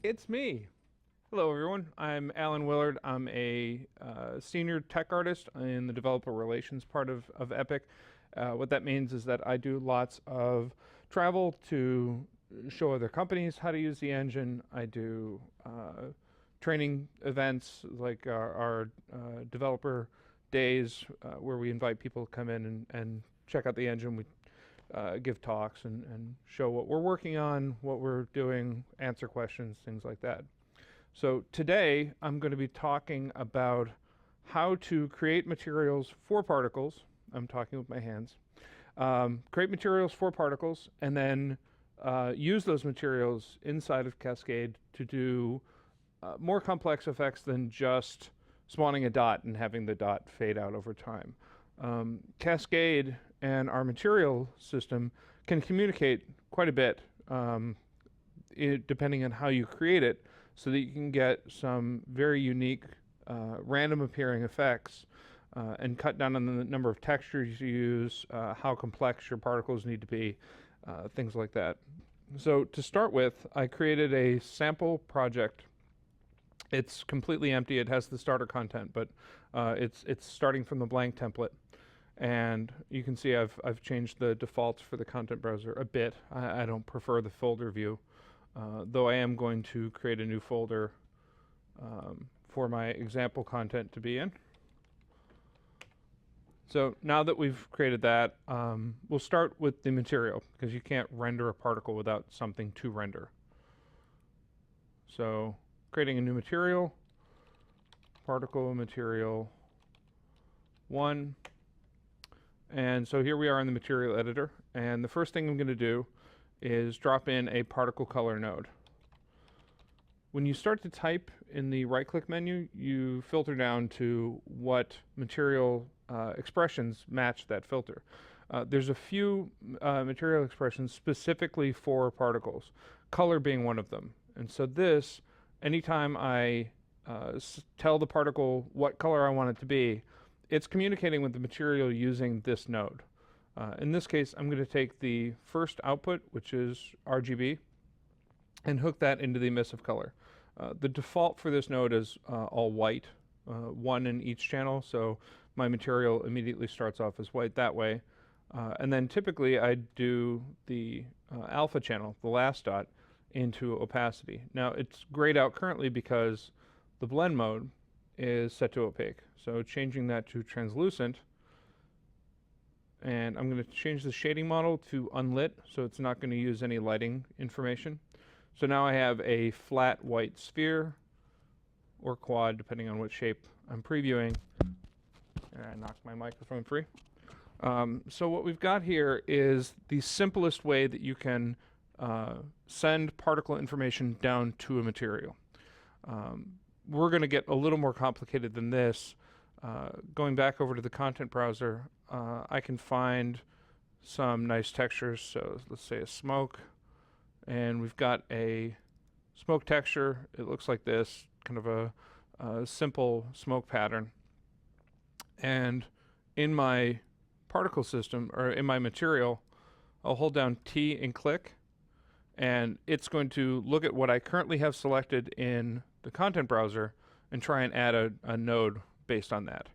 It's me. Hello, everyone. I'm Alan Willard. I'm a senior tech artist in the developer relations part of Epic. What that means is that I do lots of travel to show other companies how to use the engine. I do training events like our developer days where we invite people to come in and check out the engine. We give talks and show what we're working on, what we're doing, answer questions, things like that. So today I'm going to be talking about how to create materials for particles. I'm talking with my hands. Create materials for particles and then use those materials inside of Cascade to do more complex effects than just spawning a dot and having the dot fade out over time. Cascade and our material system can communicate quite a bit depending on how you create it, so that you can get some very unique random appearing effects and cut down on the number of textures you use, how complex your particles need to be, things like that. So to start with, I created a sample project. It's completely empty. It has the starter content, but it's starting from the blank template. And you can see I've changed the defaults for the content browser a bit. I don't prefer the folder view, though I am going to create a new folder for my example content to be in. So now that we've created that, we'll start with the material, because you can't render a particle without something to render. So creating a new material, particle material 1. And so here we are in the material editor. And the first thing I'm going to do is drop in a particle color node. When you start to type in the right-click menu, you filter down to what material expressions match that filter. There's a few material expressions specifically for particles, color being one of them. And so this, anytime I tell the particle what color I want it to be, it's communicating with the material using this node. In this case, I'm going to take the first output, which is RGB, and hook that into the emissive color. The default for this node is all white, 1 in each channel, so my material immediately starts off as white that way. And then typically I do the alpha channel, the last dot, into opacity. Now it's grayed out currently because the blend mode is set to opaque. So changing that to translucent, and I'm going to change the shading model to unlit, so it's not going to use any lighting information. So now I have a flat white sphere, or quad, depending on what shape I'm previewing. And I knocked my microphone free. So what we've got here is the simplest way that you can send particle information down to a material. We're going to get a little more complicated than this. Going back over to the content browser, I can find some nice textures. So let's say a smoke, and we've got a smoke texture. It looks like this, kind of a simple smoke pattern. And in my particle system, or in my material, I'll hold down T and click, and it's going to look at what I currently have selected in the content browser and try and add a node based on that.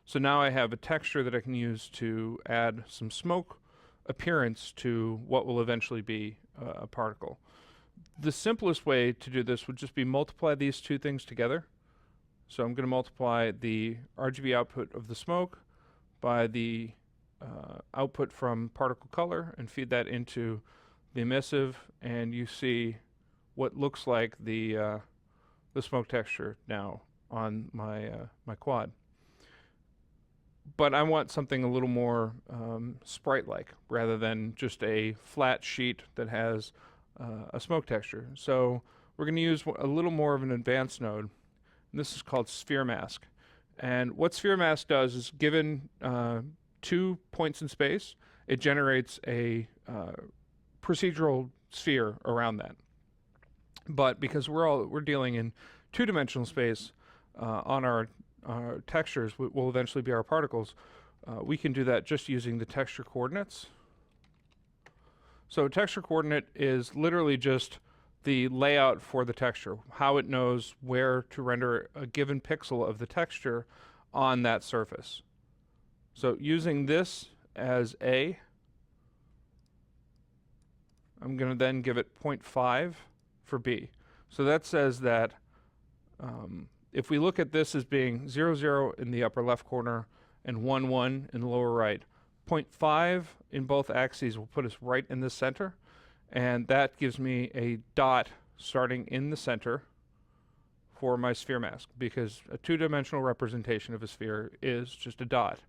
So now I have a texture that I can use to add some smoke appearance to what will eventually be a particle. The simplest way to do this would just be multiply these two things together. So I'm going to multiply the RGB output of the smoke by the output from particle color and feed that into the emissive, and you see what looks like the smoke texture now on my my quad. But I want something a little more sprite-like, rather than just a flat sheet that has a smoke texture. So we're going to use a little more of an advanced node. And this is called sphere mask. And what sphere mask does is, given 2 points in space, it generates a procedural sphere around that. But because we're dealing in 2-dimensional space on our textures, will eventually be our particles, we can do that just using the texture coordinates. So texture coordinate is literally just the layout for the texture, how it knows where to render a given pixel of the texture on that surface. So using this as A, I'm going to then give it 0.5 for B. So that says that if we look at this as being 0, 0 in the upper left corner and 1, 1 in the lower right, 0.5 in both axes will put us right in the center, and that gives me a dot starting in the center for my sphere mask, because a two-dimensional representation of a sphere is just a dot.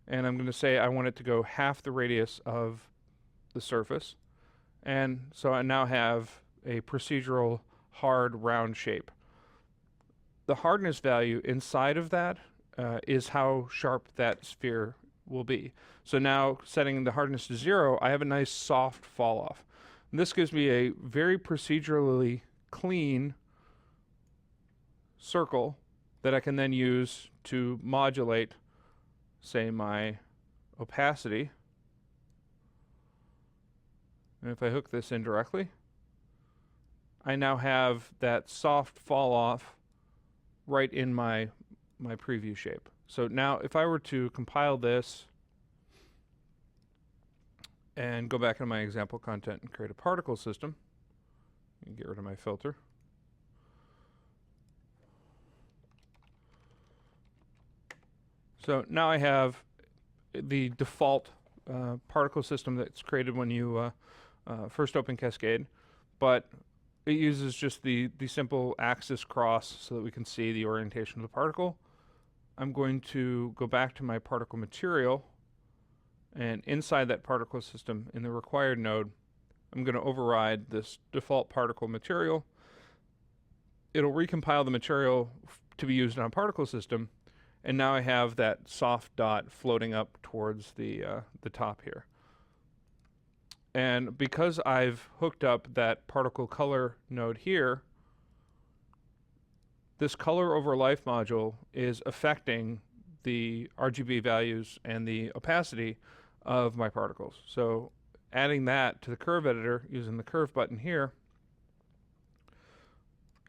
And I'm going to say I want it to go half the radius of the surface, and so I now have a procedural hard round shape. The hardness value inside of that is how sharp that sphere will be. So now setting the hardness to 0, I have a nice soft fall off. And this gives me a very procedurally clean circle that I can then use to modulate, say, my opacity. And if I hook this in directly, I now have that soft fall off right in my preview shape. So now if I were to compile this and go back into my example content and create a particle system, and get rid of my filter. So now I have the default particle system that's created when you first open Cascade, but it uses just the simple axis cross so that we can see the orientation of the particle. I'm going to go back to my particle material, and inside that particle system in the required node, I'm going to override this default particle material. It'll recompile the material to be used on a particle system, and now I have that soft dot floating up towards the top here. And because I've hooked up that particle color node here, this color over life module is affecting the RGB values and the opacity of my particles. So adding that to the curve editor using the curve button here,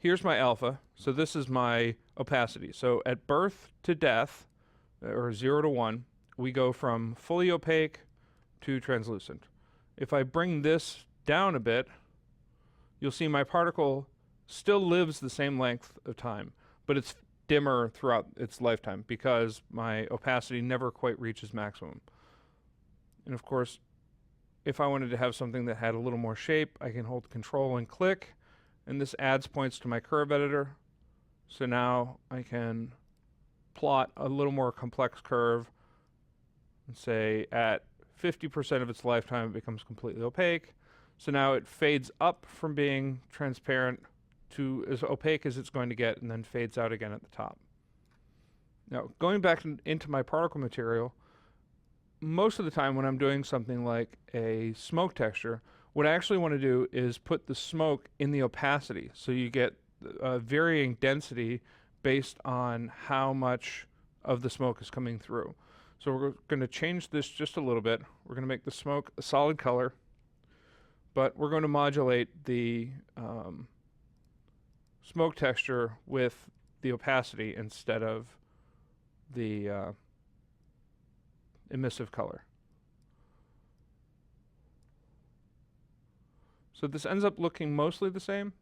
here's my alpha. So this is my opacity. So at birth to death, or 0 to 1, we go from fully opaque to translucent. If I bring this down a bit, you'll see my particle still lives the same length of time, but it's dimmer throughout its lifetime because my opacity never quite reaches maximum. And of course, if I wanted to have something that had a little more shape, I can hold Control and click, and this adds points to my curve editor. So now I can plot a little more complex curve and say at 50% of its lifetime it becomes completely opaque. So now it fades up from being transparent to as opaque as it's going to get, and then fades out again at the top. Now, going back into my particle material, most of the time when I'm doing something like a smoke texture, what I actually want to do is put the smoke in the opacity, so you get varying density based on how much of the smoke is coming through. So we're going to change this just a little bit. We're going to make the smoke a solid color, but we're going to modulate the smoke texture with the opacity instead of the emissive color. So this ends up looking mostly the same,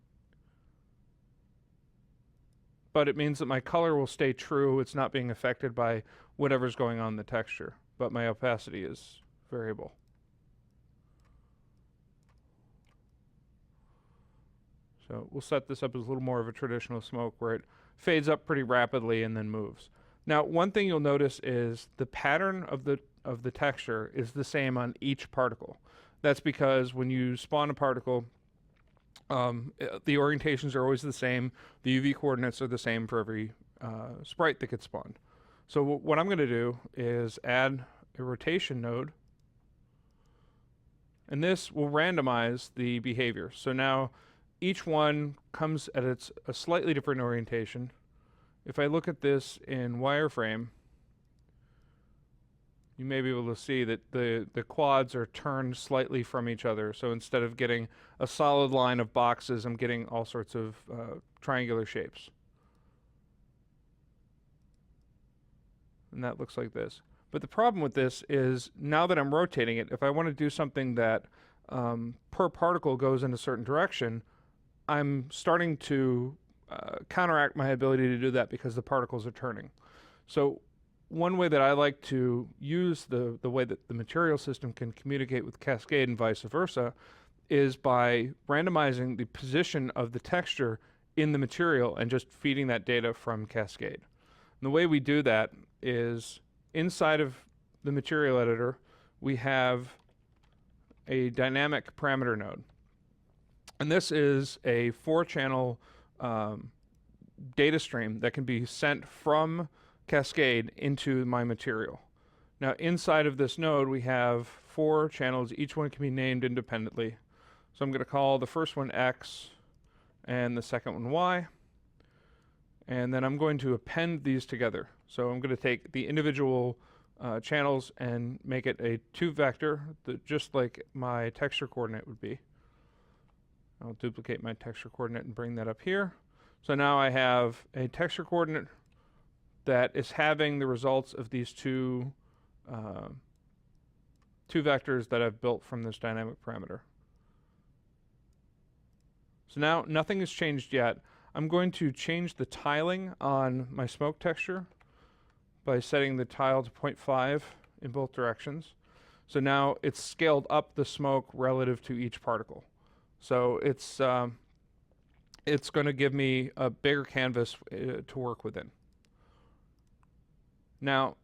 but it means that my color will stay true. It's not being affected by whatever's going on in the texture, but my opacity is variable. So we'll set this up as a little more of a traditional smoke where it fades up pretty rapidly and then moves. Now, one thing you'll notice is the pattern of the texture is the same on each particle. That's because when you spawn a particle, the orientations are always the same. The UV coordinates are the same for every sprite that gets spawned. So what I'm going to do is add a rotation node, and this will randomize the behavior. So now each one comes at a slightly different orientation. If I look at this in wireframe, you may be able to see that the quads are turned slightly from each other. So instead of getting a solid line of boxes, I'm getting all sorts of triangular shapes. And that looks like this. But the problem with this is now that I'm rotating it, if I want to do something that per particle goes in a certain direction, I'm starting to counteract my ability to do that because the particles are turning. So one way that I like to use the way that the material system can communicate with Cascade and vice versa is by randomizing the position of the texture in the material and just feeding that data from Cascade. And the way we do that is inside of the material editor, we have a dynamic parameter node. And this is a 4-channel data stream that can be sent from Cascade into my material. Now inside of this node we have 4 channels, each one can be named independently. So I'm going to call the first one X and the second one Y, and then I'm going to append these together. So I'm going to take the individual channels and make it a 2-vector, just like my texture coordinate would be. I'll duplicate my texture coordinate and bring that up here. So now I have a texture coordinate that is having the results of these two vectors that I've built from this dynamic parameter. So now nothing has changed yet. I'm going to change the tiling on my smoke texture by setting the tile to 0.5 in both directions. So now it's scaled up the smoke relative to each particle. So it's going to give me a bigger canvas to work within. Now,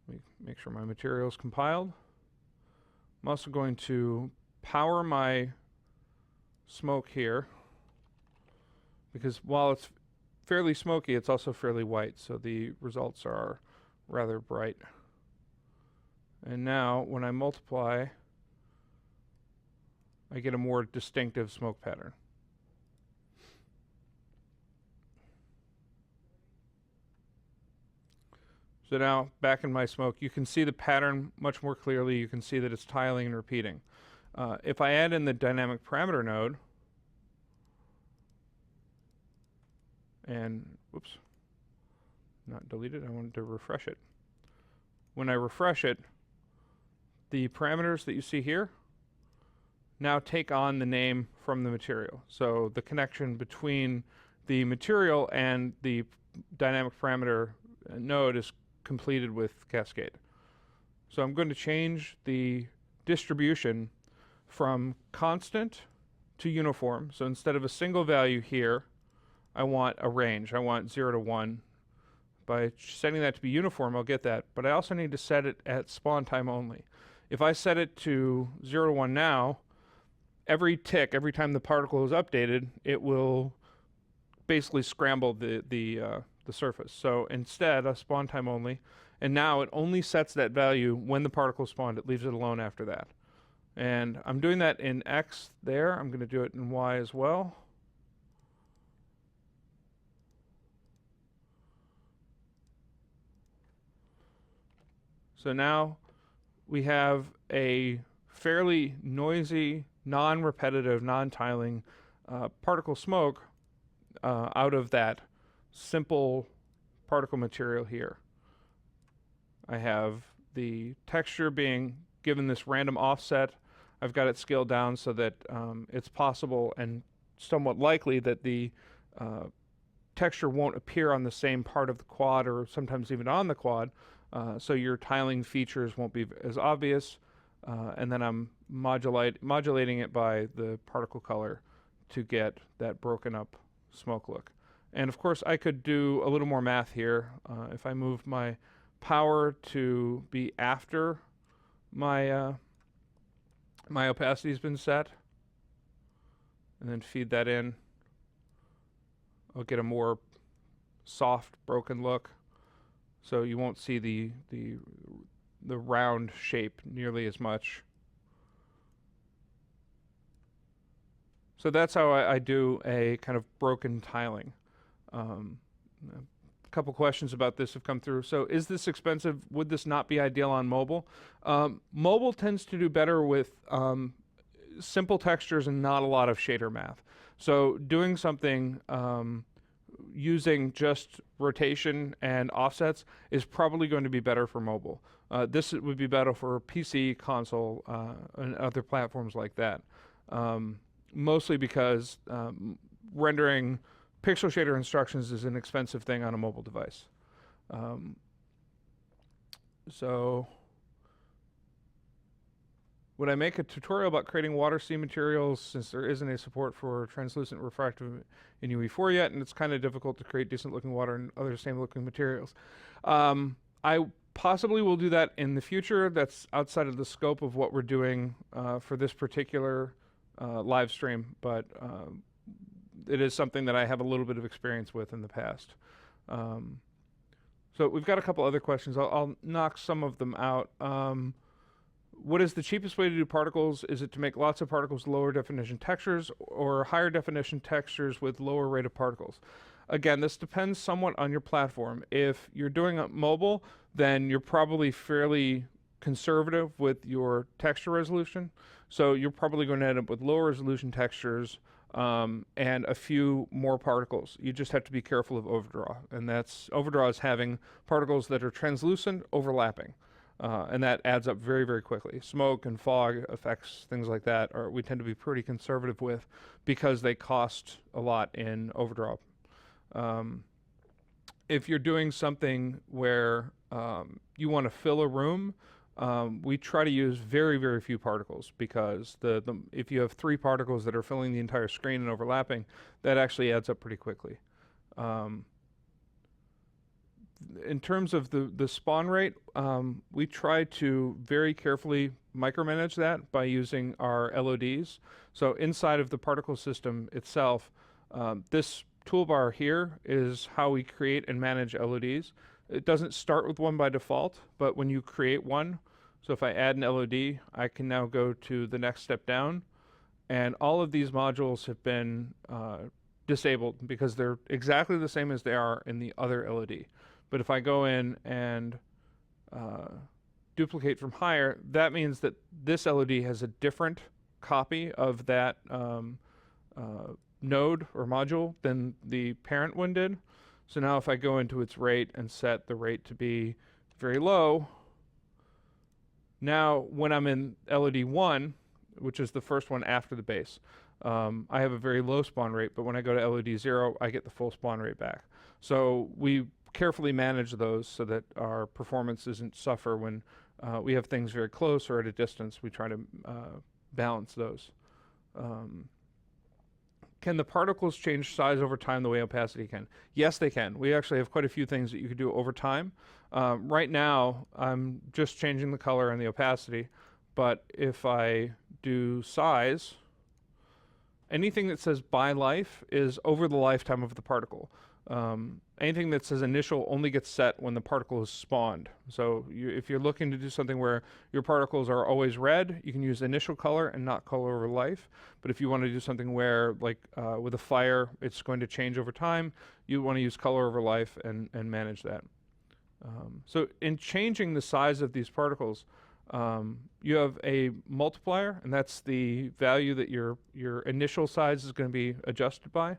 let me make sure my material is compiled. I'm also going to power my smoke here, because while it's fairly smoky, it's also fairly white, so the results are rather bright. And now, when I multiply, I get a more distinctive smoke pattern. So now, back in my smoke, you can see the pattern much more clearly. You can see that it's tiling and repeating. If I add in the dynamic parameter node, and, whoops, not deleted, I wanted to refresh it. When I refresh it, the parameters that you see here now take on the name from the material. So the connection between the material and the dynamic parameter node is completed with Cascade. So I'm going to change the distribution from constant to uniform. So instead of a single value here, I want a range. I want 0 to 1. By setting that to be uniform, I'll get that. But I also need to set it at spawn time only. If I set it to 0 to 1 now, every tick, every time the particle is updated, it will basically scramble the surface. So instead, a spawn time only, and now it only sets that value when the particle spawned. It leaves it alone after that. And I'm doing that in X there. I'm going to do it in Y as well. So now we have a fairly noisy, non-repetitive, non-tiling particle smoke out of that simple particle material here. I have the texture being given this random offset. I've got it scaled down so that it's possible and somewhat likely that the texture won't appear on the same part of the quad, or sometimes even on the quad, so your tiling features won't be as obvious. And then I'm modulating it by the particle color to get that broken up smoke look. And of course I could do a little more math here. If I move my power to be after my my opacity has been set, and then feed that in, I'll get a more soft broken look. So you won't see the round shape nearly as much. So that's how I do a kind of broken tiling. couple questions about this have come through. So is this expensive? Would this not be ideal on mobile? Mobile tends to do better with simple textures and not a lot of shader math. So doing something using just rotation and offsets is probably going to be better for mobile. This would be better for PC, console, and other platforms like that. Mostly because rendering pixel shader instructions is an expensive thing on a mobile device. So would I make a tutorial about creating water C materials since there isn't a support for translucent refractive in UE4 yet, and it's kind of difficult to create decent looking water and other same looking materials? I possibly will do that in the future. That's outside of the scope of what we're doing for this particular live stream, but it is something that I have a little bit of experience with in the past. So we've got a couple other questions. I'll knock some of them out. What is the cheapest way to do particles? Is it to make lots of particles lower definition textures or higher definition textures with lower rate of particles? Again, this depends somewhat on your platform. If you're doing it mobile, then you're probably fairly conservative with your texture resolution. So you're probably going to end up with lower resolution textures and a few more particles. You just have to be careful of overdraw. And overdraw is having particles that are translucent overlapping. And that adds up very, very quickly. Smoke and fog effects, things like that, we tend to be pretty conservative with because they cost a lot in overdraw. If you're doing something where you want to fill a room, we try to use very, very few particles because if you have 3 particles that are filling the entire screen and overlapping, that actually adds up pretty quickly. In terms of the spawn rate, we try to very carefully micromanage that by using our LODs. So inside of the particle system itself, this toolbar here is how we create and manage LODs. It doesn't start with one by default, but when you create one, so if I add an LOD, I can now go to the next step down, and all of these modules have been disabled because they're exactly the same as they are in the other LOD. But if I go in and duplicate from higher, that means that this LOD has a different copy of that node or module than the parent one did. So now if I go into its rate and set the rate to be very low, now when I'm in LOD 1, which is the first one after the base, I have a very low spawn rate, but when I go to LOD 0, I get the full spawn rate back. So we carefully manage those so that our performance doesn't suffer when we have things very close or at a distance. We try to balance those. Can the particles change size over time the way opacity can? Yes, they can. We actually have quite a few things that you can do over time. Right now, I'm just changing the color and the opacity, but if I do size, anything that says by life is over the lifetime of the particle. Anything that says initial only gets set when the particle is spawned. So if you're looking to do something where your particles are always red, you can use initial color and not color over life. But if you want to do something where, like with a fire, it's going to change over time, you want to use color over life and manage that. So in changing the size of these particles, you have a multiplier, and that's the value that your initial size is going to be adjusted by.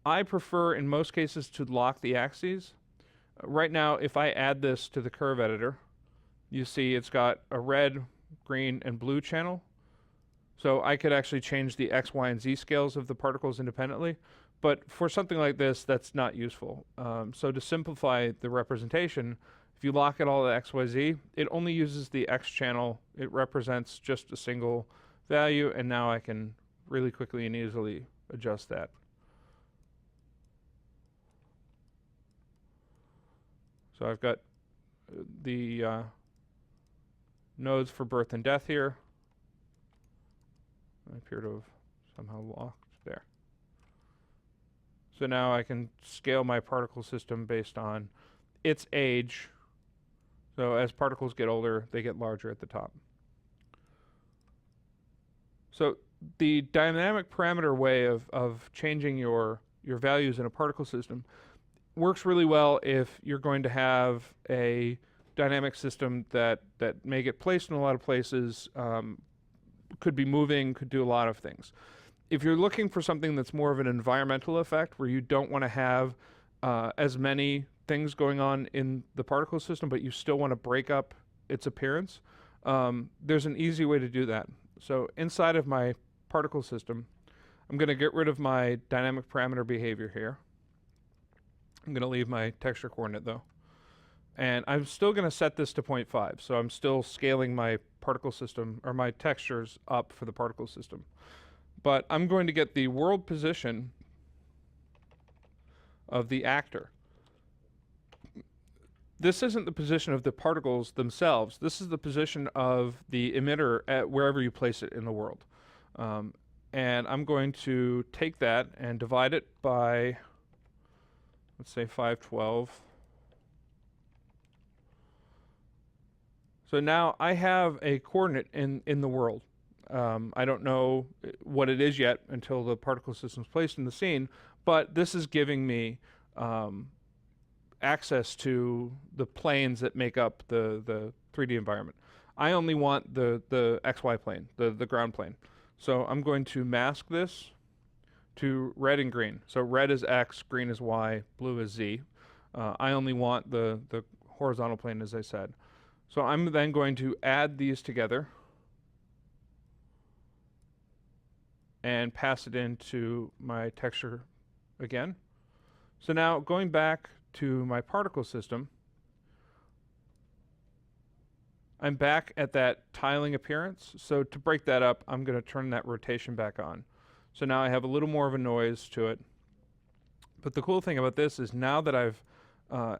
I prefer, in most cases, to lock the axes. Right now, if I add this to the curve editor, you see it's got a red, green, and blue channel. So I could actually change the X, Y, and Z scales of the particles independently. But for something like this, that's not useful. So to simplify the representation, if you lock it all at X, Y, Z, it only uses the X channel. It represents just a single value, and now I can really quickly and easily adjust that. So I've got the nodes for birth and death here. I appear to have somehow locked there. So now I can scale my particle system based on its age. So as particles get older, they get larger at the top. So the dynamic parameter way of changing your values in a particle system, works really well if you're going to have a dynamic system that may get placed in a lot of places, could be moving, could do a lot of things. If you're looking for something that's more of an environmental effect where you don't want to have as many things going on in the particle system, but you still want to break up its appearance, there's an easy way to do that. So inside of my particle system, I'm going to get rid of my dynamic parameter behavior here. I'm going to leave my texture coordinate though. And I'm still going to set this to 0.5. So I'm still scaling my particle system, or my textures, up for the particle system. But I'm going to get the world position of the actor. This isn't the position of the particles themselves. This is the position of the emitter at wherever you place it in the world. And I'm going to take that and divide it by, let's say, 512. So now I have a coordinate in the world. I don't know what it is yet until the particle system is placed in the scene, but this is giving me access to the planes that make up the 3D environment. I only want the XY plane, the ground plane. So I'm going to mask this to red and green. So red is X, green is Y, blue is Z. I only want the horizontal plane, as I said. So I'm then going to add these together and pass it into my texture again. So now going back to my particle system, I'm back at that tiling appearance. So to break that up, I'm going to turn that rotation back on. So now I have a little more of a noise to it. But the cool thing about this is now that I've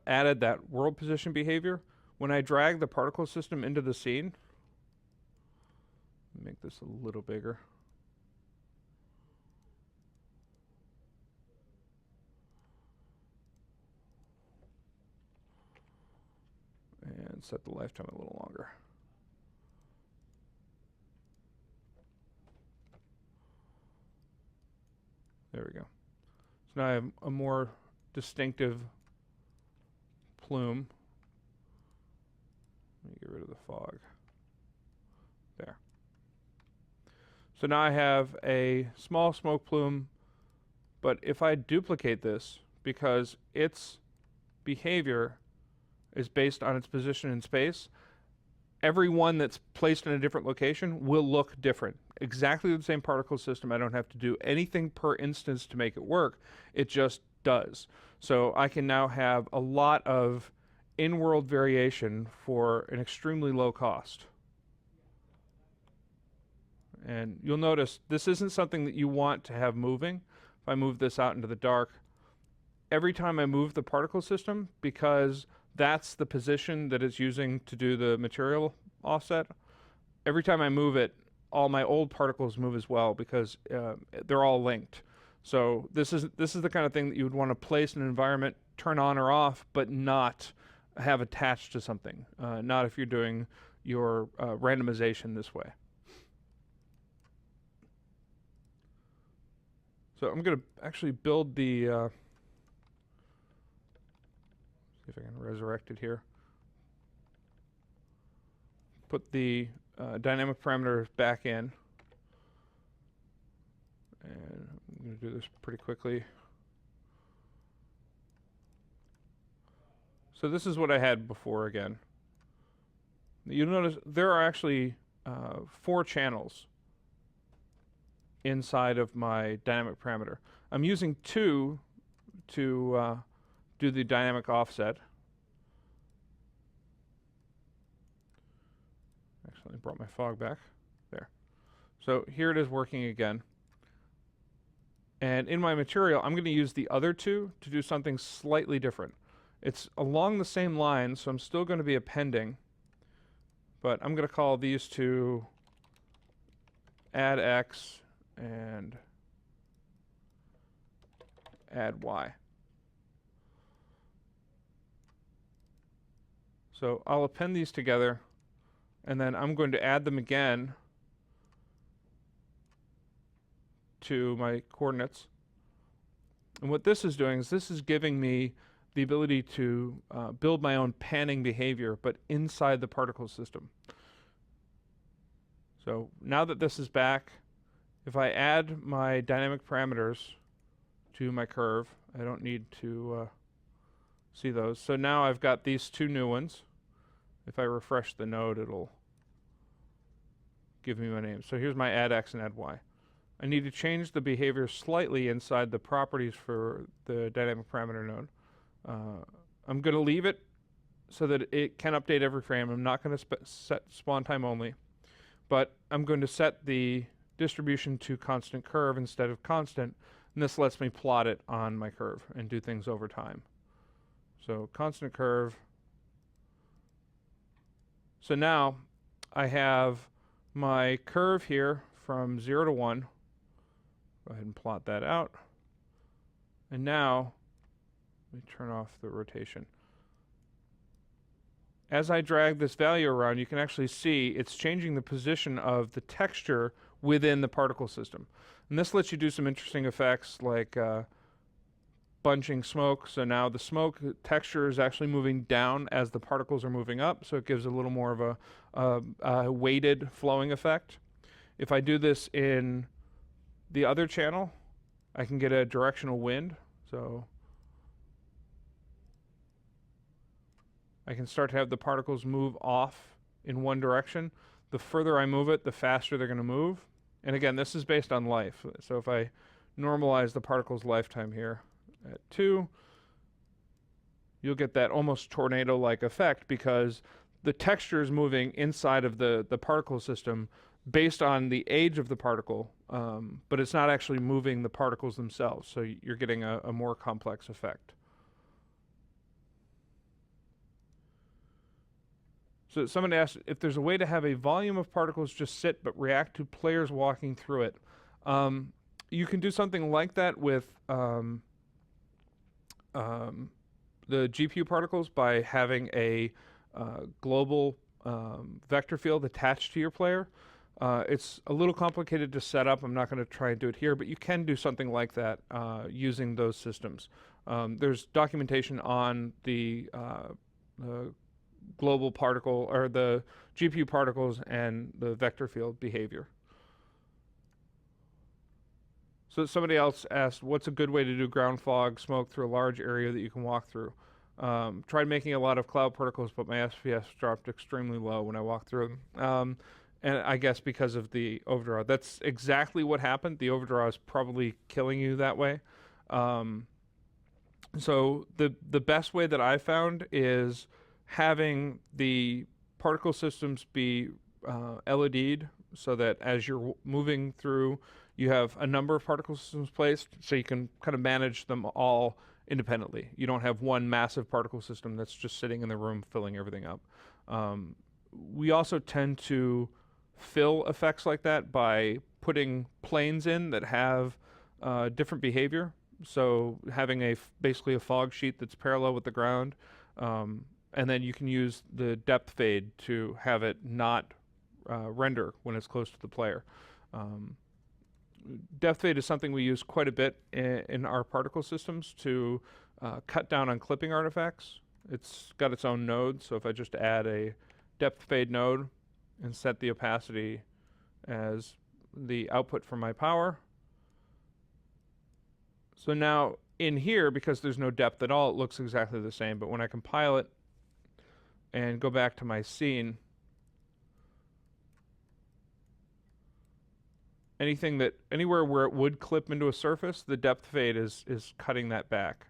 added that world position behavior, when I drag the particle system into the scene, make this a little bigger. And set the lifetime a little longer. There we go. So now I have a more distinctive plume. Let me get rid of the fog. There. So now I have a small smoke plume, but if I duplicate this, because its behavior is based on its position in space, every one that's placed in a different location will look different. Exactly the same particle system. I don't have to do anything per instance to make it work. It just does. So I can now have a lot of in-world variation for an extremely low cost. And you'll notice this isn't something that you want to have moving. If I move this out into the dark, every time I move the particle system, because that's the position that it's using to do the material offset, every time I move it, all my old particles move as well, because they're all linked. So this is the kind of thing that you would want to place in an environment, turn on or off, but not have attached to something. Not if you're doing your randomization this way. So I'm going to actually build the, see if I can resurrect it here. Put the dynamic parameters back in. And I'm going to do this pretty quickly. So this is what I had before again. You'll notice there are actually 4 channels inside of my dynamic parameter. I'm using 2 to do the dynamic offset. Actually, I brought my fog back. There. So here it is working again. And in my material, I'm going to use the other 2 to do something slightly different. It's along the same line, so I'm still going to be appending, but I'm going to call these 2 add X and add Y. So I'll append these together, and then I'm going to add them again to my coordinates. And what this is doing is this is giving me the ability to build my own panning behavior, but inside the particle system. So now that this is back, if I add my dynamic parameters to my curve, I don't need to see those. So now I've got these two new ones. If I refresh the node, it'll give me my name. So here's my add x and add y. I need to change the behavior slightly inside the properties for the dynamic parameter node. I'm going to leave it so that it can update every frame. I'm not going to set spawn time only, but I'm going to set the distribution to constant curve instead of constant, and this lets me plot it on my curve and do things over time. So constant curve. So now I have my curve here from 0 to 1. Go ahead and plot that out. And now, let me turn off the rotation. As I drag this value around, you can actually see it's changing the position of the texture within the particle system. And this lets you do some interesting effects like bunching smoke. So now the smoke texture is actually moving down as the particles are moving up, so it gives a little more of a weighted flowing effect. If I do this in the other channel, I can get a directional wind. So I can start to have the particles move off in one direction. The further I move it, the faster they're going to move. And again, this is based on life. So if I normalize the particle's lifetime here at 2, you'll get that almost tornado-like effect because the texture is moving inside of the particle system based on the age of the particle, but it's not actually moving the particles themselves. So you're getting a more complex effect. So someone asked if there's a way to have a volume of particles just sit but react to players walking through it. You can do something like that with the GPU particles by having a global vector field attached to your player. It's a little complicated to set up. I'm not going to try and do it here, but you can do something like that using those systems. There's documentation on the global particle or the GPU particles and the vector field behavior. So somebody else asked, what's a good way to do ground fog smoke through a large area that you can walk through? Tried making a lot of cloud particles, but my FPS dropped extremely low when I walked through them. And I guess because of the overdraw. That's exactly what happened. The overdraw is probably killing you that way. So the best way that I found is having the particle systems be LED'd so that as you're moving through, you have a number of particle systems placed so you can kind of manage them all independently. You don't have one massive particle system that's just sitting in the room filling everything up. We also tend to fill effects like that by putting planes in that have different behavior. So having basically a fog sheet that's parallel with the ground, and then you can use the depth fade to have it not render when it's close to the player. Depth fade is something we use quite a bit in our particle systems to cut down on clipping artifacts. It's got its own node, so if I just add a depth fade node and set the opacity as the output from my power. So now in here, because there's no depth at all, it looks exactly the same, but when I compile it and go back to my scene, anywhere where it would clip into a surface, the depth fade is cutting that back.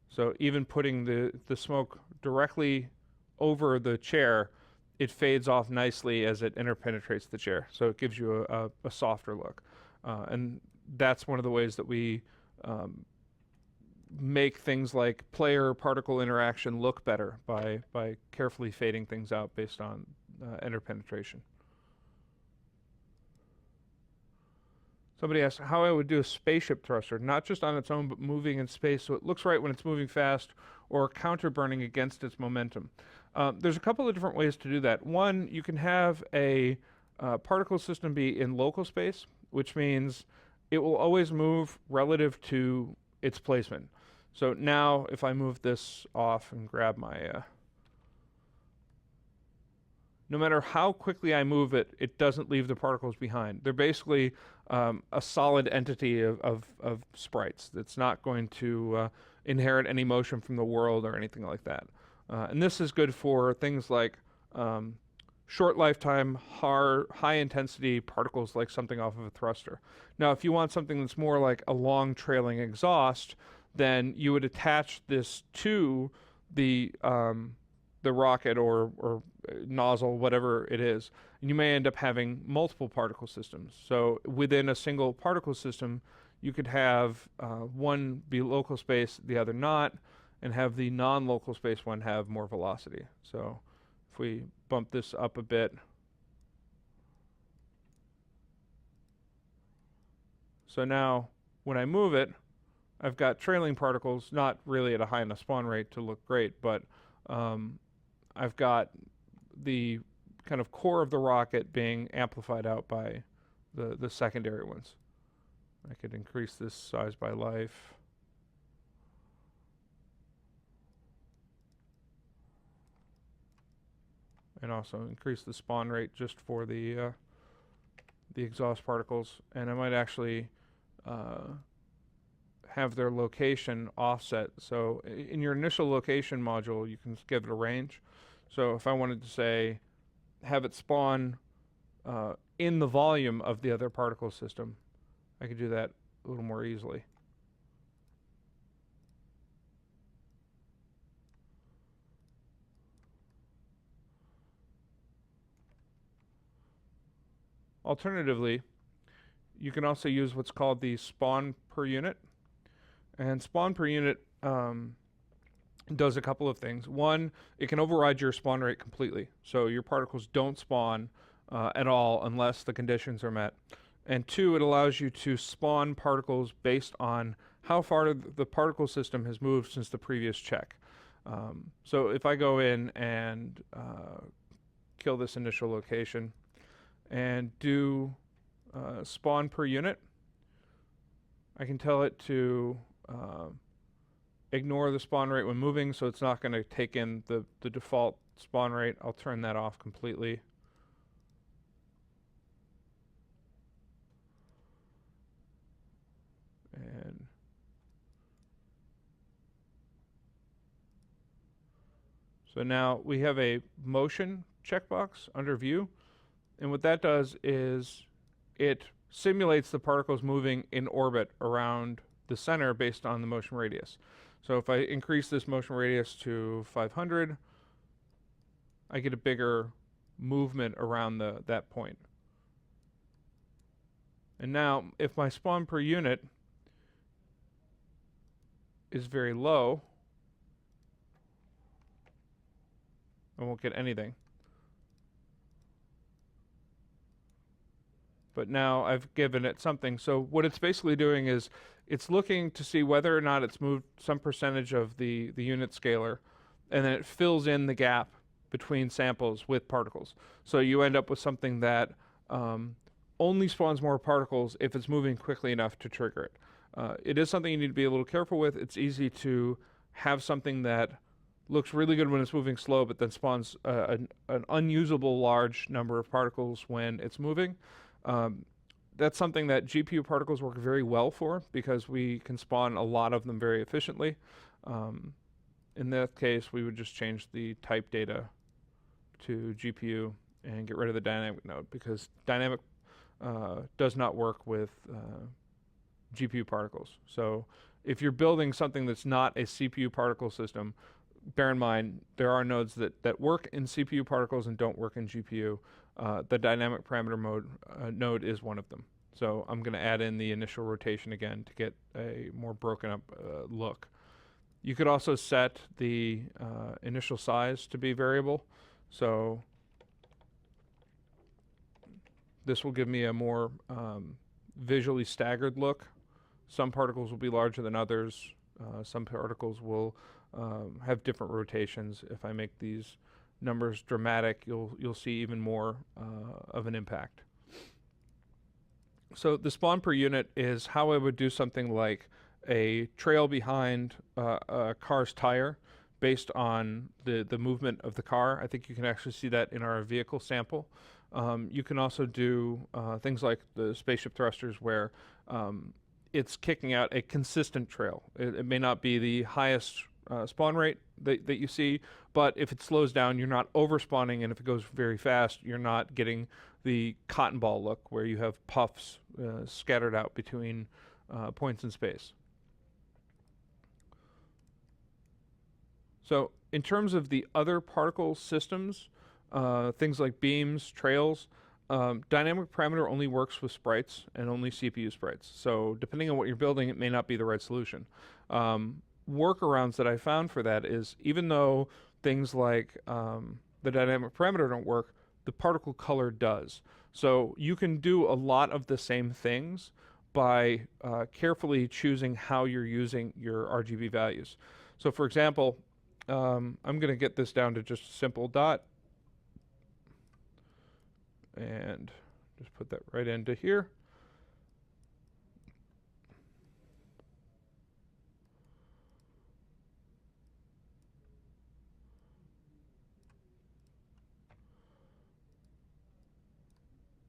So even putting the smoke directly over the chair, it fades off nicely as it interpenetrates the chair. So it gives you a softer look. And that's one of the ways that we make things like player particle interaction look better by carefully fading things out based on interpenetration. Somebody asked how I would do a spaceship thruster, not just on its own, but moving in space so it looks right when it's moving fast, or counter-burning against its momentum. There's a couple of different ways to do that. One, you can have a particle system be in local space, which means it will always move relative to its placement. So now if I move this off and grab my, no matter how quickly I move it, it doesn't leave the particles behind. They're basically a solid entity of sprites that's not going to inherit any motion from the world or anything like that. And this is good for things like short lifetime, high intensity particles like something off of a thruster. Now, if you want something that's more like a long trailing exhaust, then you would attach this to the rocket or nozzle, whatever it is, and you may end up having multiple particle systems. So within a single particle system, you could have one be local space, the other not, and have the non-local space one have more velocity. So if we bump this up a bit, so now when I move it, I've got trailing particles, not really at a high enough spawn rate to look great, but I've got the kind of core of the rocket being amplified out by the secondary ones. I could increase this size by life. And also increase the spawn rate just for the exhaust particles. And I might actually have their location offset. So in your initial location module, you can give it a range. So if I wanted to say, have it spawn in the volume of the other particle system, I could do that a little more easily. Alternatively, you can also use what's called the spawn per unit. And spawn per unit does a couple of things. One, it can override your spawn rate completely. So your particles don't spawn at all unless the conditions are met. And two, it allows you to spawn particles based on how far the particle system has moved since the previous check. So if I go in and kill this initial location and do spawn per unit, I can tell it to ignore the spawn rate when moving, so it's not going to take in the default spawn rate. I'll turn that off completely. And so now we have a motion checkbox under view. And what that does is it simulates the particles moving in orbit around the center based on the motion radius. So if I increase this motion radius to 500, I get a bigger movement around that point. And now if my spawn per unit is very low, I won't get anything. But now I've given it something. So what it's basically doing is it's looking to see whether or not it's moved some percentage of the unit scalar, and then it fills in the gap between samples with particles. So you end up with something that only spawns more particles if it's moving quickly enough to trigger it. It is something you need to be a little careful with. It's easy to have something that looks really good when it's moving slow, but then spawns an unusable large number of particles when it's moving. That's something that GPU particles work very well for because we can spawn a lot of them very efficiently. In that case, we would just change the type data to GPU and get rid of the dynamic node because dynamic does not work with GPU particles. So if you're building something that's not a CPU particle system, bear in mind there are nodes that work in CPU particles and don't work in GPU. The dynamic parameter node is one of them. So I'm going to add in the initial rotation again to get a more broken up look. You could also set the initial size to be variable. So this will give me a more visually staggered look. Some particles will be larger than others. Some particles will have different rotations. If I make these numbers dramatic, you'll see even more of an impact. So the spawn per unit is how I would do something like a trail behind a car's tire based on the movement of the car. I think you can actually see that in our vehicle sample. You can also do things like the spaceship thrusters where it's kicking out a consistent trail. It may not be the highest spawn rate that you see, but if it slows down, you're not overspawning, and if it goes very fast, you're not getting the cotton ball look where you have puffs scattered out between points in space. So in terms of the other particle systems, things like beams, trails, dynamic parameter only works with sprites and only CPU sprites. So depending on what you're building, it may not be the right solution. Workarounds that I found for that is, even though things like the dynamic parameter don't work, the particle color does. So you can do a lot of the same things by carefully choosing how you're using your RGB values. So for example, I'm going to get this down to just a simple dot and just put that right into here.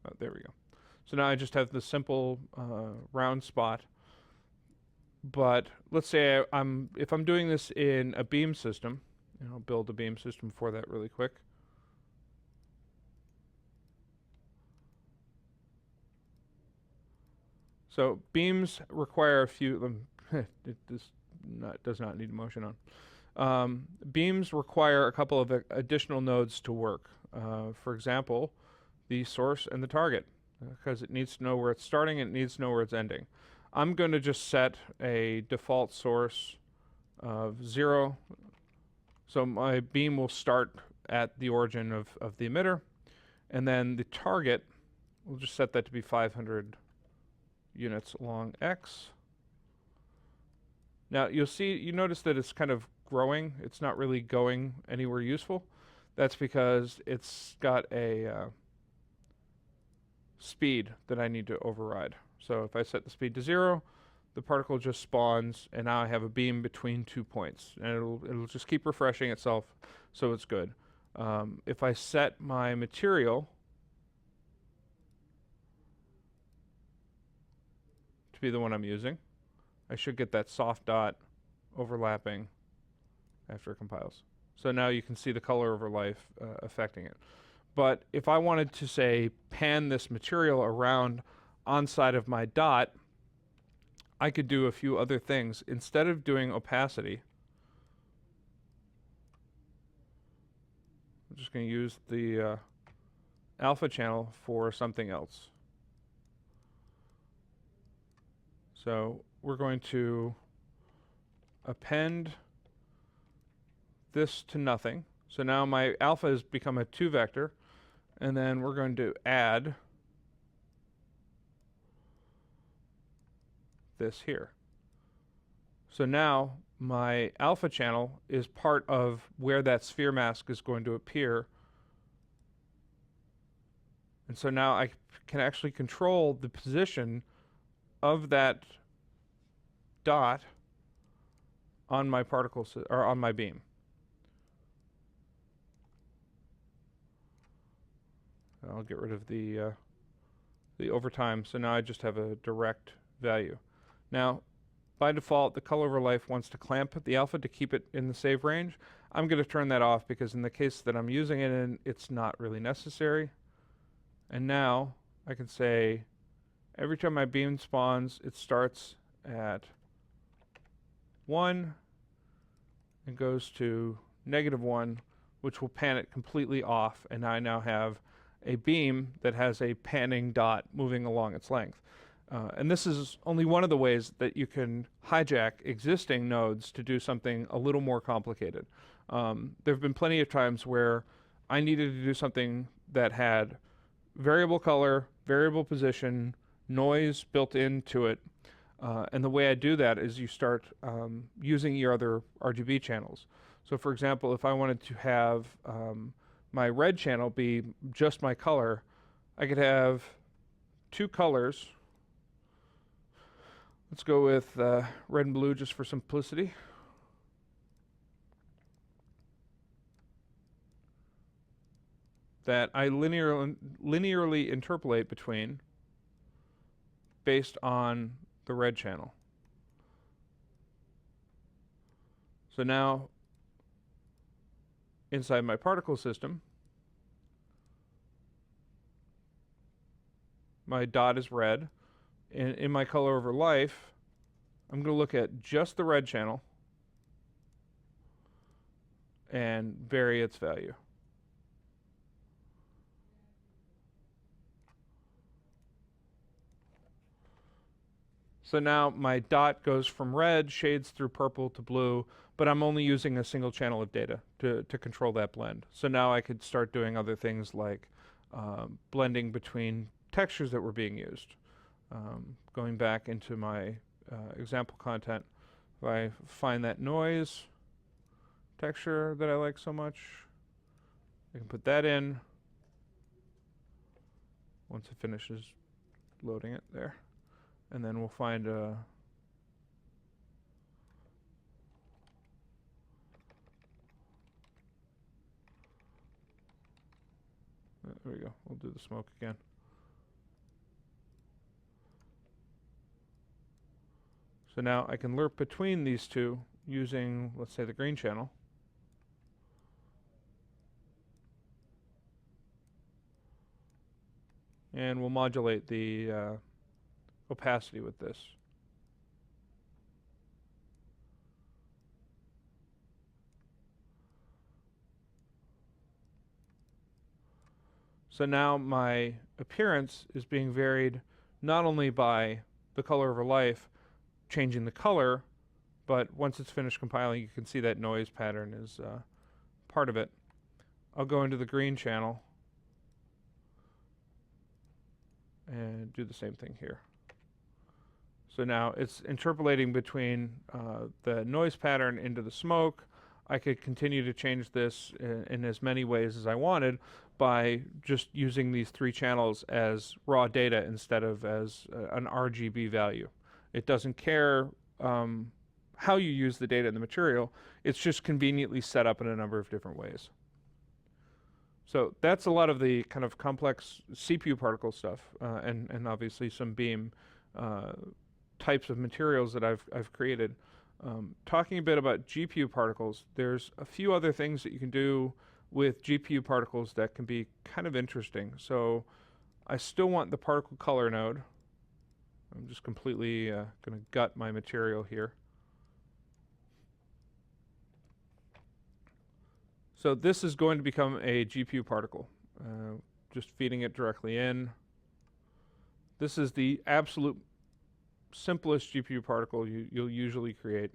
Oh, there we go. So now I just have this simple round spot. But let's say if I'm doing this in a beam system, and I'll build a beam system for that really quick. So beams require a few. It does not need motion on. Beams require a couple of additional nodes to work. For example, the source and the target, because it needs to know where it's starting and it needs to know where it's ending. I'm going to just set a default source of 0. So my beam will start at the origin of the emitter. And then the target, we'll just set that to be 500 units along X. Now you notice that it's kind of growing. It's not really going anywhere useful. That's because it's got a speed that I need to override. So if I set the speed to 0, the particle just spawns, and now I have a beam between 2 points, and it'll just keep refreshing itself, so it's good. If I set my material to be the one I'm using, I should get that soft dot overlapping after it compiles. So now you can see the color over life affecting it. But if I wanted to, say, pan this material around on side of my dot, I could do a few other things. Instead of doing opacity, I'm just going to use the alpha channel for something else. So we're going to append this to nothing. So now my alpha has become a 2 vector, and then we're going to add this here. So now my alpha channel is part of where that sphere mask is going to appear. And so now I can actually control the position of that dot on my particle or on my beam. I'll get rid of the overtime, so now I just have a direct value. Now, by default, the color over life wants to clamp the alpha to keep it in the save range. I'm going to turn that off because in the case that I'm using it in, it's not really necessary. And now I can say every time my beam spawns, it starts at 1 and goes to -1, which will pan it completely off, and I now have a beam that has a panning dot moving along its length. And this is only one of the ways that you can hijack existing nodes to do something a little more complicated. There have been plenty of times where I needed to do something that had variable color, variable position, noise built into it. And the way I do that is you start using your other RGB channels. So for example, if I wanted to have my red channel be just my color, I could have 2 colors. Let's go with red and blue just for simplicity. That I linearly interpolate between based on the red channel. So now, inside my particle system, my dot is red. In my color over life, I'm going to look at just the red channel and vary its value. So now my dot goes from red, shades through purple to blue, but I'm only using a single channel of data to control that blend. So now I could start doing other things like blending between textures that were being used. Going back into my example content, if I find that noise texture that I like so much, I can put that in once it finishes loading it there. And then we'll find there we go. We'll do the smoke again. So now I can lerp between these two using, let's say, the green channel. And we'll modulate the opacity with this. So now my appearance is being varied not only by the color over life changing the color, but once it's finished compiling, you can see that noise pattern is part of it. I'll go into the green channel and do the same thing here. So now it's interpolating between the noise pattern into the smoke. I could continue to change this in as many ways as I wanted by just using these three channels as raw data instead of as an RGB value. It doesn't care how you use the data in the material. It's just conveniently set up in a number of different ways. So that's a lot of the kind of complex CPU particle stuff, and obviously some beam types of materials that I've created. Talking a bit about GPU particles, there's a few other things that you can do with GPU particles that can be kind of interesting. So I still want the particle color node. I'm just completely going to gut my material here. So this is going to become a GPU particle, just feeding it directly in. This is the absolute simplest GPU particle you'll usually create.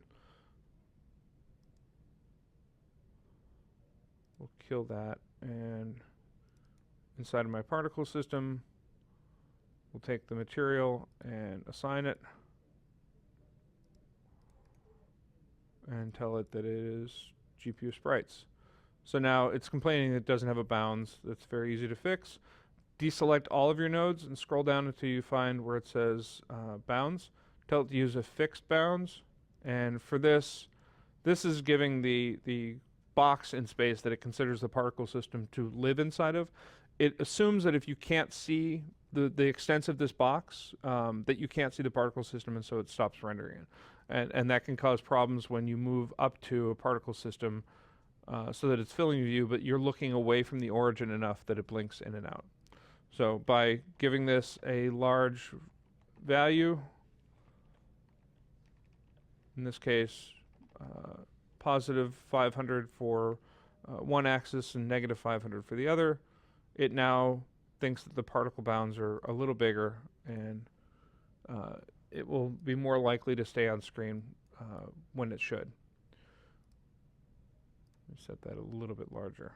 We'll kill that, and inside of my particle system, we'll take the material and assign it and tell it that it is GPU sprites. So now it's complaining it doesn't have a bounds. That's very easy to fix. Deselect all of your nodes and scroll down until you find where it says bounds. Tell it to use a fixed bounds. And for this is giving the box in space that it considers the particle system to live inside of. It assumes that if you can't see the extents of this box, that you can't see the particle system, and so it stops rendering it. And that can cause problems when you move up to a particle system so that it's filling your view, but you're looking away from the origin enough that it blinks in and out. So by giving this a large value, in this case, positive 500 for one axis and negative 500 for the other, it now thinks that the particle bounds are a little bigger, and it will be more likely to stay on screen when it should. Let me set that a little bit larger.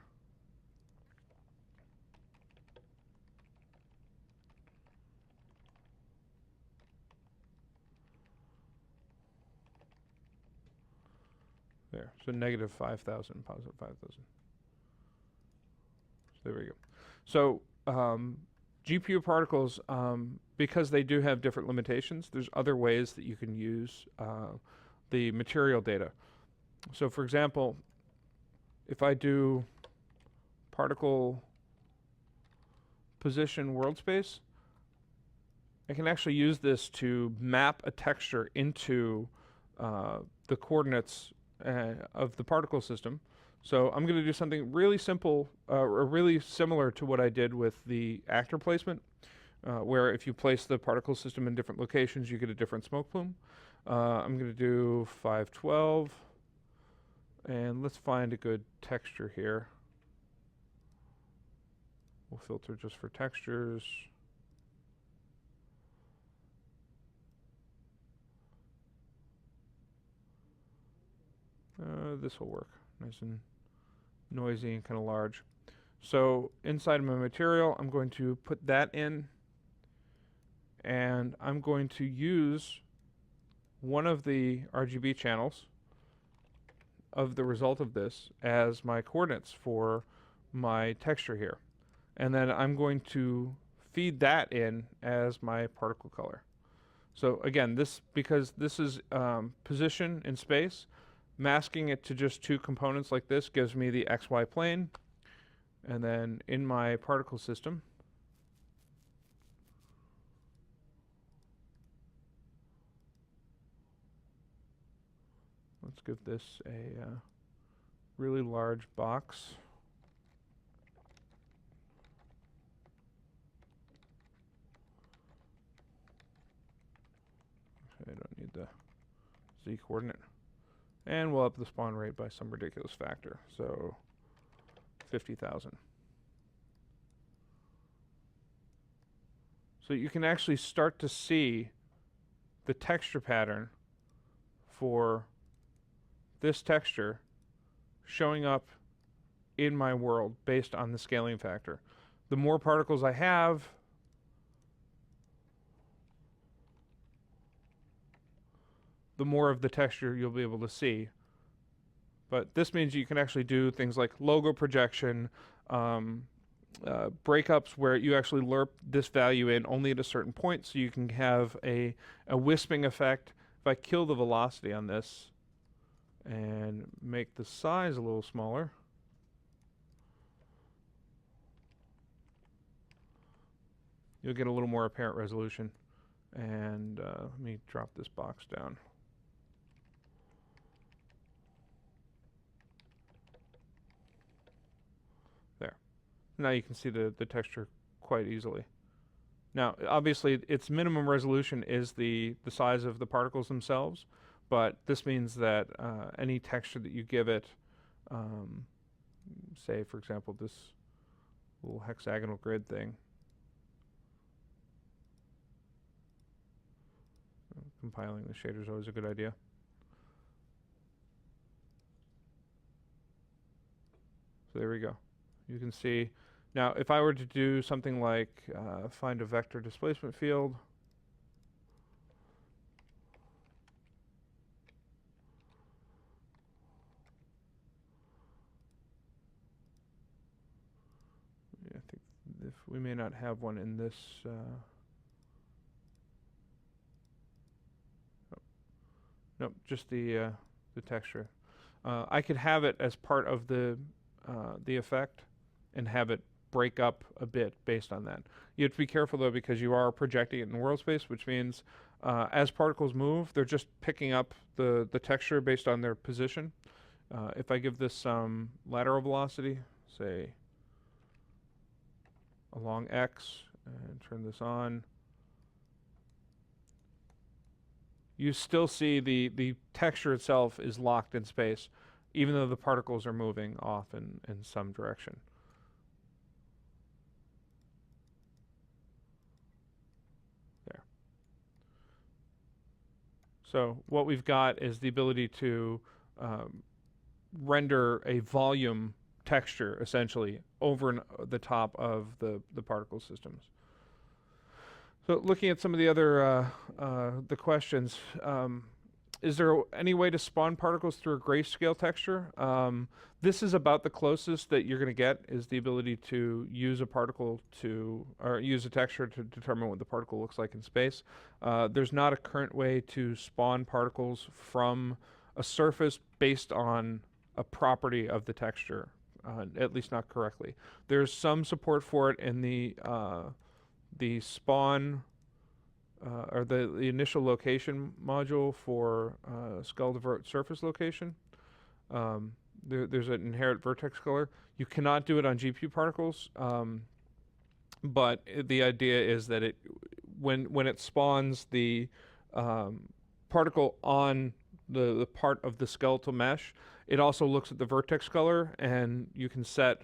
There, so negative 5,000, positive 5,000. So there we go. So GPU particles, because they do have different limitations, there's other ways that you can use the material data. So for example, if I do particle position world space, I can actually use this to map a texture into the coordinates of the particle system. So I'm going to do something really simple, or really similar to what I did with the actor placement, where if you place the particle system in different locations, you get a different smoke plume. I'm going to do 512, and let's find a good texture here. We'll filter just for textures. This will work. Nice and noisy and kind of large. So inside of my material, I'm going to put that in, and I'm going to use one of the RGB channels of the result of this as my coordinates for my texture here. And then I'm going to feed that in as my particle color. So again, because this is position in space, masking it to just two components like this gives me the XY plane. And then in my particle system, let's give this a really large box. I don't need the Z coordinate. And we'll up the spawn rate by some ridiculous factor. So 50,000. So you can actually start to see the texture pattern for this texture showing up in my world based on the scaling factor. The more particles I have, the more of the texture you'll be able to see. But this means you can actually do things like logo projection, breakups where you actually lerp this value in only at a certain point, so you can have a wisping effect. If I kill the velocity on this and make the size a little smaller, you'll get a little more apparent resolution. And let me drop this box down. There. Now you can see the texture quite easily. Now, obviously, its minimum resolution is the size of the particles themselves, but this means that any texture that you give it, say, for example, this little hexagonal grid thing, compiling the shader is always a good idea. So there we go. You can see. Now, if I were to do something like find a vector displacement field, I think if we may not have one in this. Nope, just the texture. I could have it as part of the effect and have it break up a bit based on that. You have to be careful though, because you are projecting it in world space, which means as particles move, they're just picking up the texture based on their position. If I give this some lateral velocity, say along X, and turn this on, you still see the texture itself is locked in space, even though the particles are moving off in some direction. There. So what we've got is the ability to render a volume texture, essentially, over the top of the particle systems. So looking at some of the other the questions, Is there any way to spawn particles through a grayscale texture? This is about the closest that you're going to get, is the ability to use a particle to, or use a texture to determine what the particle looks like in space. There's not a current way to spawn particles from a surface based on a property of the texture, at least not correctly. There's some support for it in the spawn or the initial location module for skull divert surface location. There's an inherent vertex color. You cannot do it on GPU particles, but the idea is that when it spawns the particle on the part of the skeletal mesh, it also looks at the vertex color, and you can set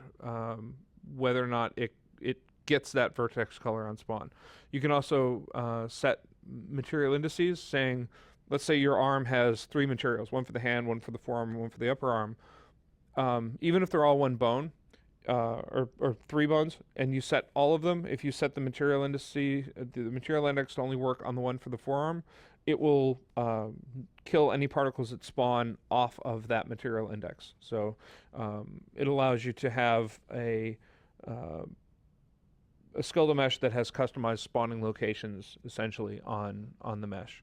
whether or not it gets that vertex color on spawn. You can also set material indices, saying, let's say your arm has 3 materials, one for the hand, one for the forearm, and one for the upper arm. Even if they're all one bone, or 3 bones, and you set all of them, if you set the material index to only work on the one for the forearm, it will kill any particles that spawn off of that material index. So it allows you to have a skeletal mesh that has customized spawning locations, essentially, on the mesh.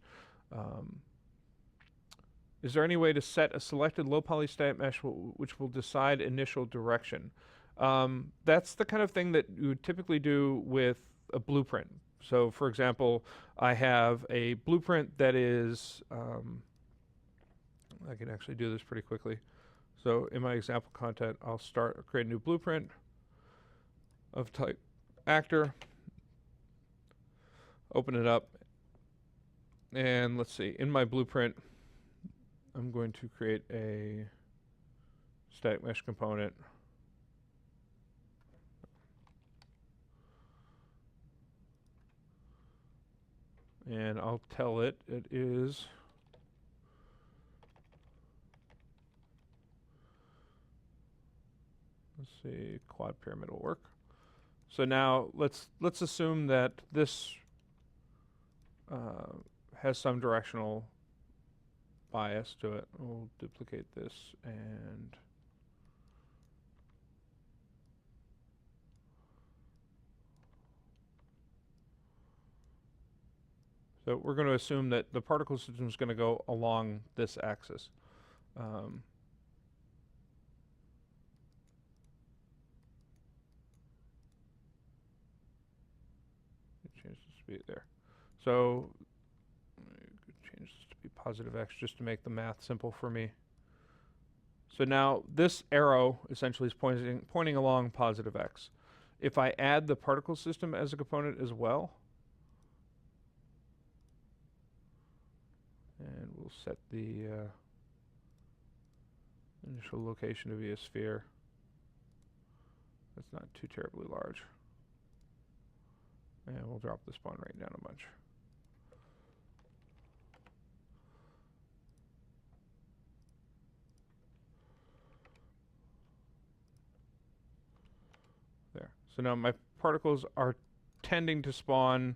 Is there any way to set a selected low poly stat mesh which will decide initial direction? That's the kind of thing that you would typically do with a blueprint. So, for example, I have a blueprint that is, I can actually do this pretty quickly. So in my example content, I'll create a new blueprint of type actor, open it up, and let's see, in my blueprint, I'm going to create a static mesh component. And I'll tell it is let's see, quad pyramid will work. So now let's assume that this has some directional bias to it. We'll duplicate this, and so we're going to assume that the particle system is going to go along this axis. Change this to be there. So change this to be positive x just to make the math simple for me. So now this arrow essentially is pointing along positive x. If I add the particle system as a component as well, and we'll set the initial location to be a sphere. That's not too terribly large. And we'll drop the spawn rate down a bunch. There. So now my particles are tending to spawn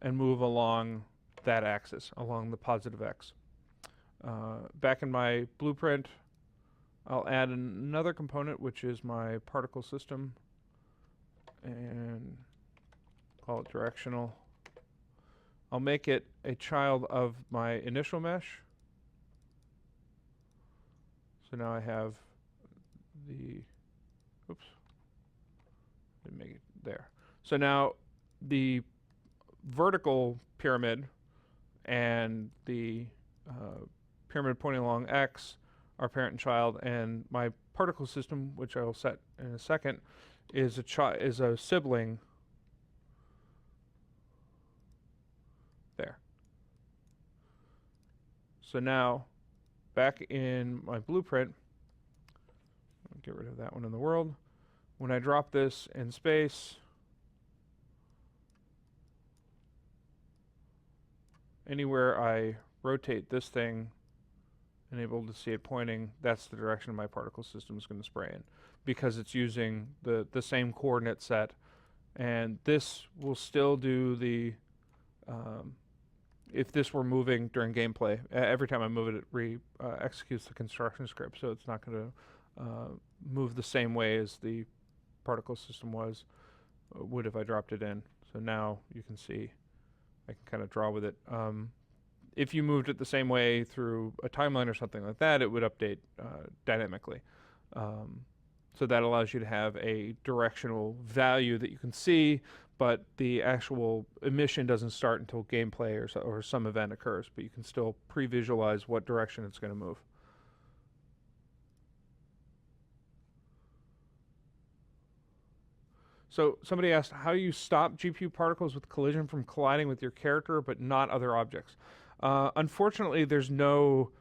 and move along that axis, along the positive x. Back in my blueprint, I'll add another component, which is my particle system, and call it directional. I'll make it a child of my initial mesh. So now I have the, oops, didn't make it there. So now the vertical pyramid and the pyramid pointing along x are parent and child, and my particle system, which I will set in a second, is a sibling there. So now, back in my blueprint, I'll get rid of that one in the world. When I drop this in space, anywhere I rotate this thing and able to see it pointing, that's the direction my particle system is going to spray in, because it's using the same coordinate set. And this will still do the if this were moving during gameplay. Every time I move it, it executes the construction script, so it's not going to move the same way as the particle system would if I dropped it in. So now you can see I can kind of draw with it. If you moved it the same way through a timeline or something like that, it would update dynamically. So that allows you to have a directional value that you can see, but the actual emission doesn't start until gameplay or some event occurs, but you can still pre-visualize what direction it's going to move. So somebody asked, how do you stop GPU particles with collision from colliding with your character but not other objects? Unfortunately, there's no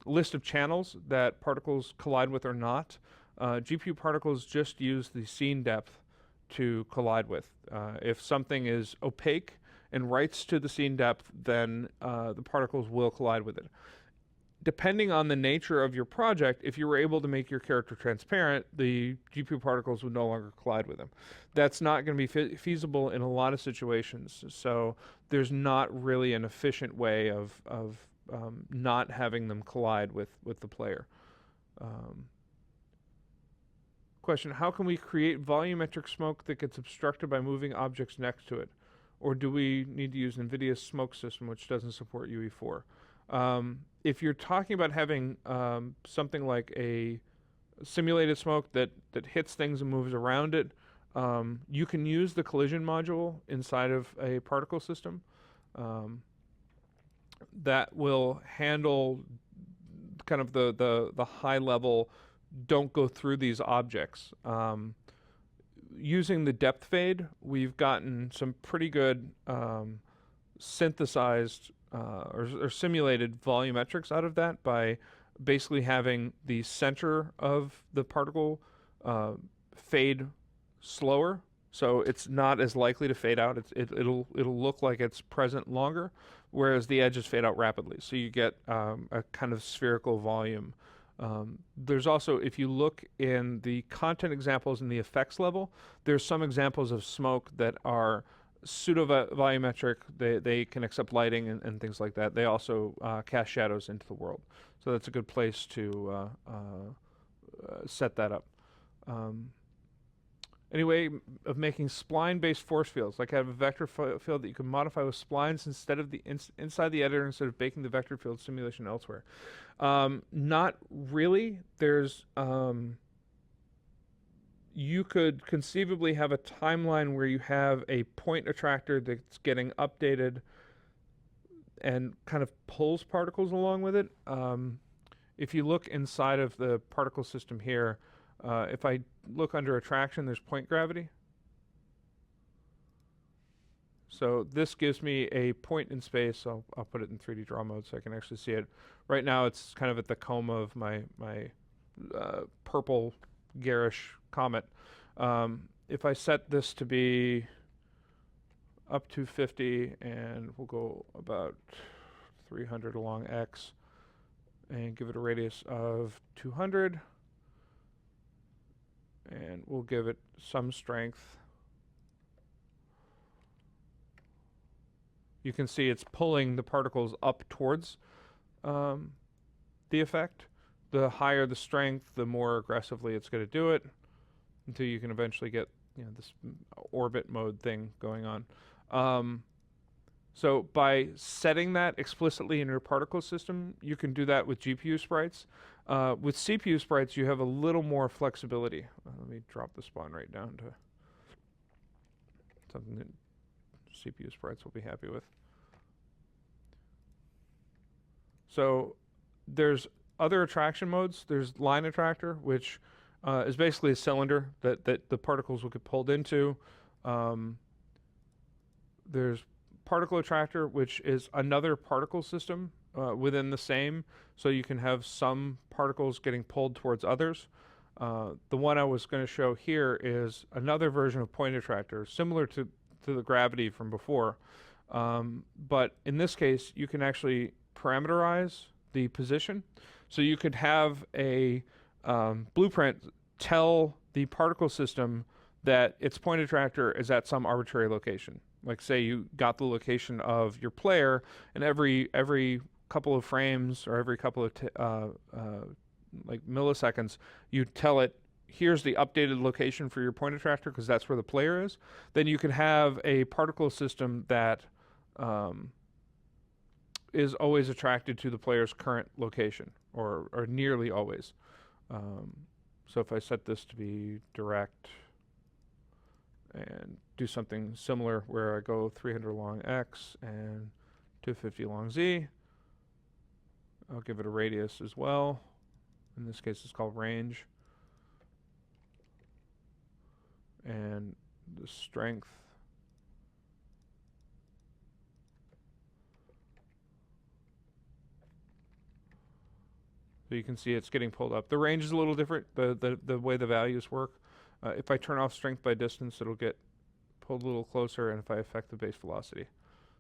list of channels that particles collide with or not. GPU particles just use the scene depth to collide with. If something is opaque and writes to the scene depth, then the particles will collide with it. Depending on the nature of your project, if you were able to make your character transparent, the GPU particles would no longer collide with them. That's not going to be feasible in a lot of situations. So there's not really an efficient way of not having them collide with the player. Question, how can we create volumetric smoke that gets obstructed by moving objects next to it? Or do we need to use NVIDIA's smoke system, which doesn't support UE4? If you're talking about having something like a simulated smoke that hits things and moves around it, you can use the collision module inside of a particle system that will handle kind of the high level, don't go through these objects. Using the depth fade, we've gotten some pretty good synthesized or simulated volumetrics out of that by basically having the center of the particle fade slower, so it's not as likely to fade out. It'll look like it's present longer, whereas the edges fade out rapidly. So you get a kind of spherical volume. There's also, if you look in the content examples in the effects level, there's some examples of smoke that are pseudo-volumetric. They can accept lighting and things like that. They also cast shadows into the world. So that's a good place to set that up. Any way of making spline-based force fields, like I have a vector field that you can modify with splines instead of inside the editor, instead of baking the vector field simulation elsewhere? Not really. There's you could conceivably have a timeline where you have a point attractor that's getting updated and kind of pulls particles along with it. If you look inside of the particle system here, if I look under attraction, there's point gravity. So this gives me a point in space. I'll put it in 3D draw mode so I can actually see it. Right now it's kind of at the coma of my purple garish comet. If I set this to be up to 50, and we'll go about 300 along X, and give it a radius of 200, and we'll give it some strength. You can see it's pulling the particles up towards the effect. The higher the strength, the more aggressively it's going to do it, until you can eventually get this orbit mode thing going on. So by setting that explicitly in your particle system, you can do that with GPU sprites. With CPU sprites, you have a little more flexibility. Let me drop the spawn rate down to something that CPU sprites will be happy with. So there's other attraction modes. There's line attractor, which is basically a cylinder that the particles will get pulled into. There's particle attractor, which is another particle system within the same, so you can have some particles getting pulled towards others. The one I was going to show here is another version of point attractor, similar to the gravity from before, but in this case you can actually parameterize the position. So you could have a blueprint tell the particle system that its point attractor is at some arbitrary location. Like say you got the location of your player, and every couple of frames or every couple of like milliseconds, you tell it, here's the updated location for your point attractor because that's where the player is. Then you can have a particle system that is always attracted to the player's current location, or nearly always. So if I set this to be direct and do something similar where I go 300 long X and 250 long Z, I'll give it a radius as well. In this case, it's called range. And the strength. So you can see it's getting pulled up. The range is a little different, the way the values work. If I turn off strength by distance, it'll get pulled a little closer, and if I affect the base velocity.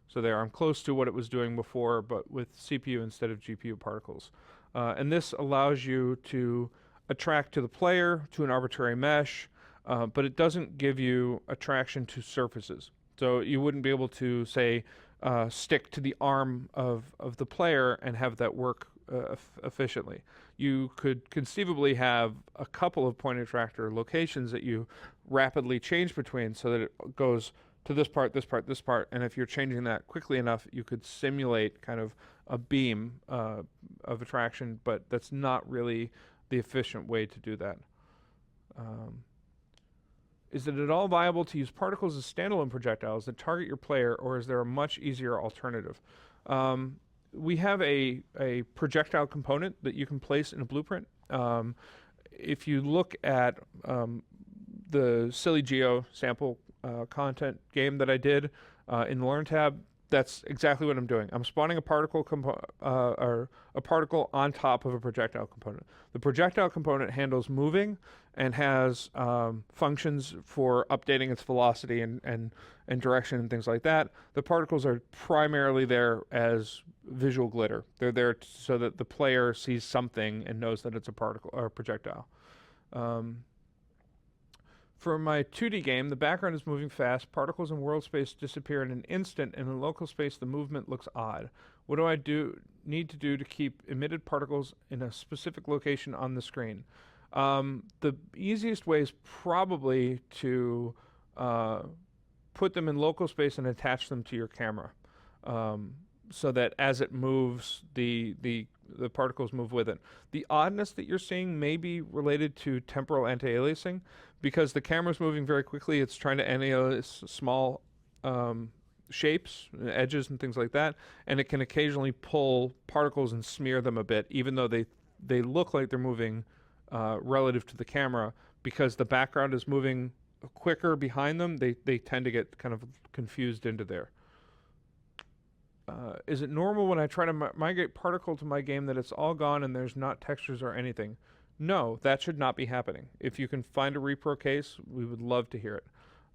So there, I'm close to what it was doing before, but with CPU instead of GPU particles. And this allows you to attract to the player, to an arbitrary mesh, but it doesn't give you attraction to surfaces. So you wouldn't be able to, say, stick to the arm of the player and have that work efficiently. You could conceivably have a couple of point attractor locations that you rapidly change between so that it goes to this part, this part, this part, and if you're changing that quickly enough, you could simulate kind of a beam of attraction, but that's not really the efficient way to do that. Is it at all viable to use particles as standalone projectiles that target your player, or is there a much easier alternative? We have a projectile component that you can place in a blueprint. If you look at the Silly Geo sample content game that I did in the Learn tab, that's exactly what I'm doing. I'm spawning a particle or a particle on top of a projectile component. The projectile component handles moving and has functions for updating its velocity and direction and things like that. The particles are primarily there as visual glitter. They're there so that the player sees something and knows that it's a particle or a projectile. For my 2D game, the background is moving fast. Particles in world space disappear in an instant, and in local space, the movement looks odd. What do I need to do to keep emitted particles in a specific location on the screen? The easiest way is probably to put them in local space and attach them to your camera, so that as it moves, the particles move with it. The oddness that you're seeing may be related to temporal anti-aliasing, because the camera's moving very quickly. It's trying to anti-alias small shapes, edges, and things like that, and it can occasionally pull particles and smear them a bit, even though they look like they're moving relative to the camera. Because the background is moving quicker behind them, they tend to get kind of confused into there. Is it normal when I try to migrate particle to my game that it's all gone and there's not textures or anything? No, that should not be happening. If you can find a repro case, we would love to hear it.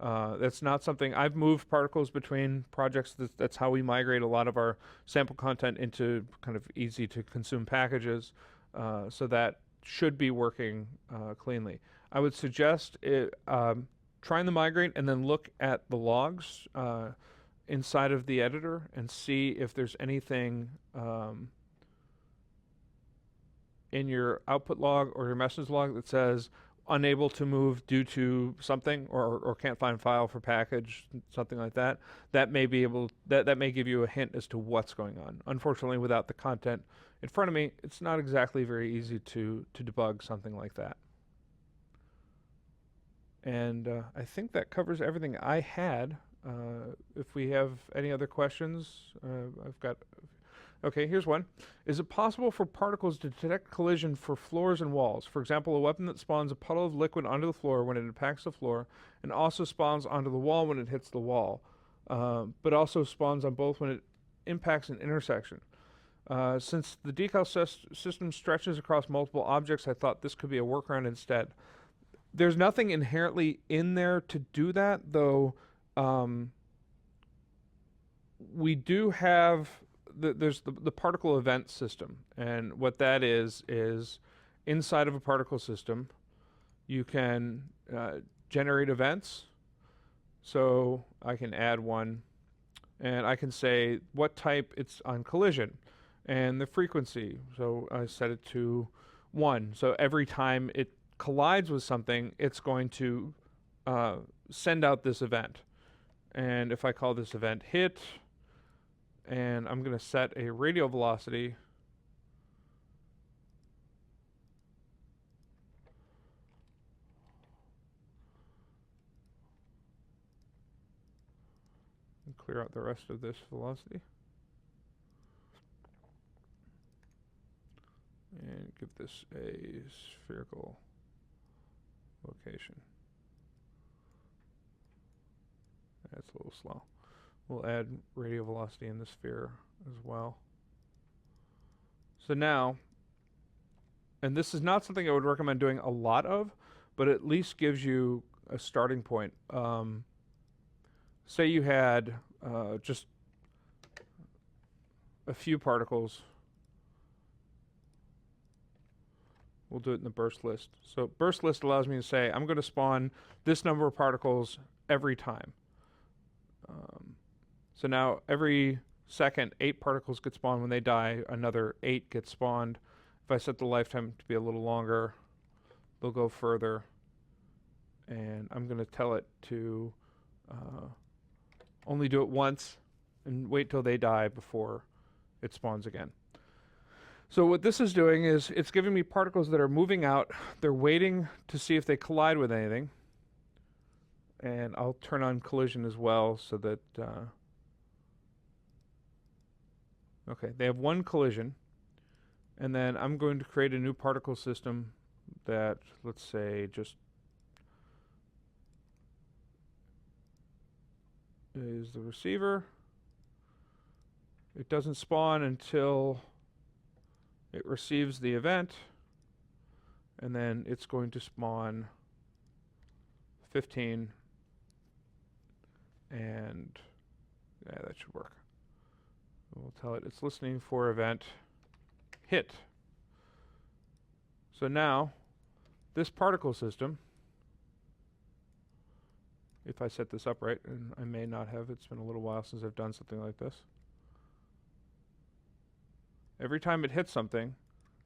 That's not something I've moved particles between projects. That's how we migrate a lot of our sample content into kind of easy to consume packages. So that should be working cleanly. I would suggest trying to migrate and then look at the logs inside of the editor and see if there's anything in your output log or your message log that says unable to move due to something, or can't find file for package, something like that. That may be that may give you a hint as to what's going on. Unfortunately, without the content in front of me, it's not exactly very easy to debug something like that. And I think that covers everything I had. If we have any other questions, I've got... Okay, here's one. Is it possible for particles to detect collision for floors and walls? For example, a weapon that spawns a puddle of liquid onto the floor when it impacts the floor, and also spawns onto the wall when it hits the wall, but also spawns on both when it impacts an intersection. Since the decal system stretches across multiple objects, I thought this could be a workaround instead. There's nothing inherently in there to do that, though. We do have... there's the particle event system, and what that is inside of a particle system you can generate events, So I can add one, and I can say what type it's on collision and the frequency. So I set it to 1. So every time it collides with something, it's going to send out this event. And if I call this event hit, and I'm going to set a radial velocity and clear out the rest of this velocity. And give this a spherical location. That's a little slow. We'll add radial velocity in the sphere as well. So now, and this is not something I would recommend doing a lot of, but at least gives you a starting point. Say you had just a few particles. We'll do it in the burst list. So burst list allows me to say, I'm going to spawn this number of particles every time. So now every second, 8 particles get spawned. When they die, another 8 get spawned. If I set the lifetime to be a little longer, they'll go further. And I'm going to tell it to only do it once and wait till they die before it spawns again. So what this is doing is it's giving me particles that are moving out. They're waiting to see if they collide with anything. And I'll turn on collision as well so that, okay, they have one collision. And then I'm going to create a new particle system that, let's say, just is the receiver. It doesn't spawn until it receives the event, and then it's going to spawn 15, and yeah, that should work. We'll tell it it's listening for event hit. So now, this particle system, if I set this up right, and I may not have, it's been a little while since I've done something like this. Every time it hits something,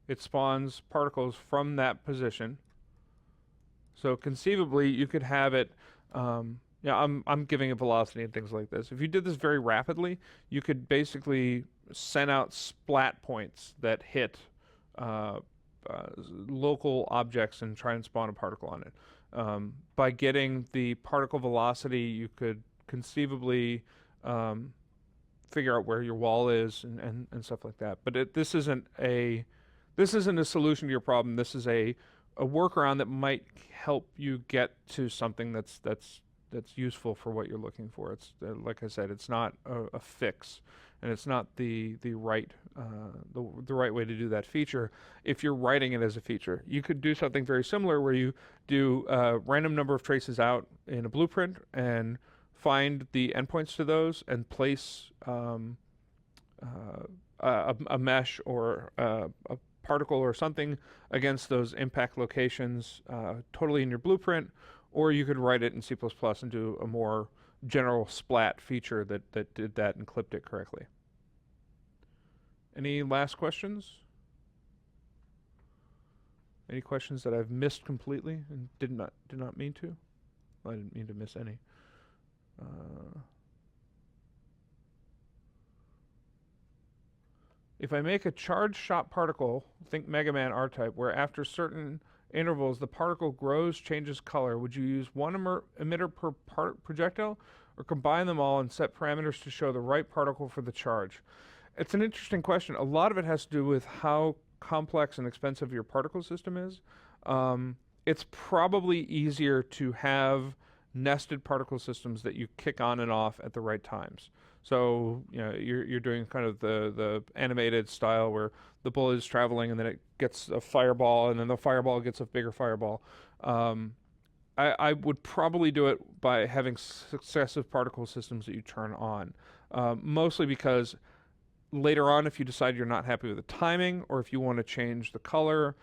it spawns particles from that position. So conceivably, you could have it, I'm giving it velocity and things like this. If you did this very rapidly, you could basically send out splat points that hit local objects and try and spawn a particle on it. By getting the particle velocity, you could conceivably figure out where your wall is and stuff like that. But this isn't a solution to your problem. This is a workaround that might help you get to something that's useful for what you're looking for. It's like I said, it's not a fix, and it's not the right way to do that feature. If you're writing it as a feature, you could do something very similar where you do a random number of traces out in a blueprint and find the endpoints to those and place a mesh or a particle or something against those impact locations totally in your blueprint, or you could write it in C++ and do a more general splat feature that did that and clipped it correctly. Any last questions? Any questions that I've missed completely and did not mean to? Well, I didn't mean to miss any. If I make a charged shot particle, think Mega Man R-type, where after certain intervals the particle grows, changes color, would you use one emitter per projectile, or combine them all and set parameters to show the right particle for the charge? It's an interesting question. A lot of it has to do with how complex and expensive your particle system is. It's probably easier to have nested particle systems that you kick on and off at the right times. So you're doing kind of the animated style where the bullet is traveling and then it gets a fireball and then the fireball gets a bigger fireball. I would probably do it by having successive particle systems that you turn on, mostly because later on, if you decide you're not happy with the timing or if you want to change the color,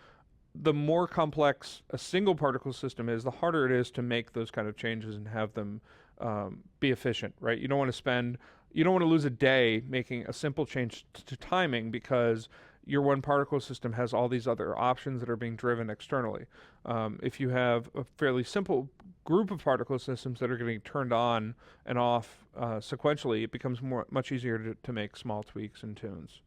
the more complex a single particle system is, the harder it is to make those kind of changes and have them be efficient, right? You don't want to lose a day making a simple change to timing because your one particle system has all these other options that are being driven externally. If you have a fairly simple group of particle systems that are getting turned on and off sequentially, it becomes much easier to make small tweaks and tunes.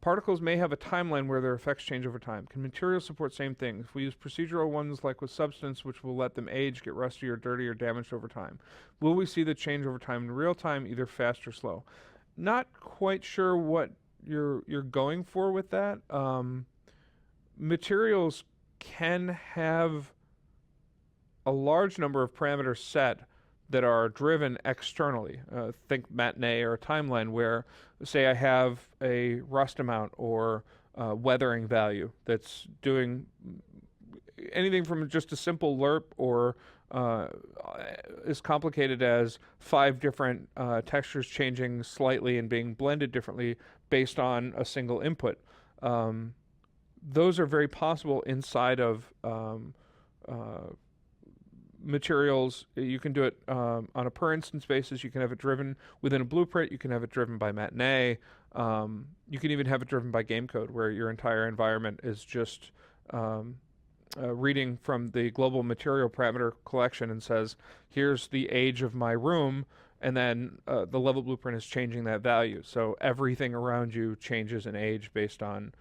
Particles may have a timeline where their effects change over time. Can materials support same things? If we use procedural ones like with substance, which will let them age, get rusty or dirty or damaged over time, will we see the change over time in real time, either fast or slow? Not quite sure what you're going for with that. Materials can have a large number of parameters set that are driven externally. Think matinee or a timeline where, say, I have a rust amount or weathering value that's doing anything from just a simple lerp or as complicated as 5 different textures changing slightly and being blended differently based on a single input. Those are very possible inside of materials. You can do it on a per instance basis. You can have it driven within a blueprint. You can have it driven by matinee. You can even have it driven by game code, where your entire environment is just reading from the global material parameter collection and says, here's the age of my room, and then the level blueprint is changing that value. So everything around you changes in age based on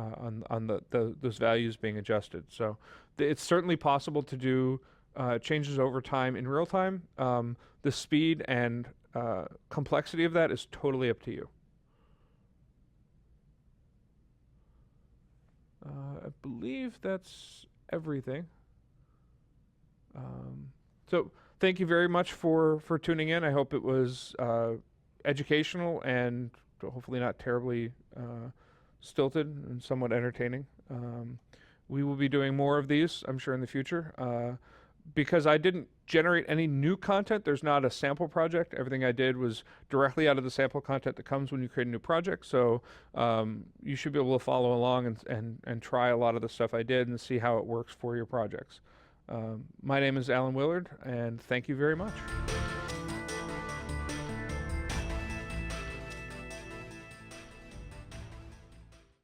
those values being adjusted. So it's certainly possible to do changes over time in real time. The speed and complexity of that is totally up to you. I believe that's everything. So thank you very much for tuning in. I hope it was educational and hopefully not terribly stilted and somewhat entertaining. We will be doing more of these, I'm sure, in the future. Because I didn't generate any new content, there's not a sample project. Everything I did was directly out of the sample content that comes when you create a new project. So you should be able to follow along and try a lot of the stuff I did and see how it works for your projects. My name is Alan Willard, and thank you very much.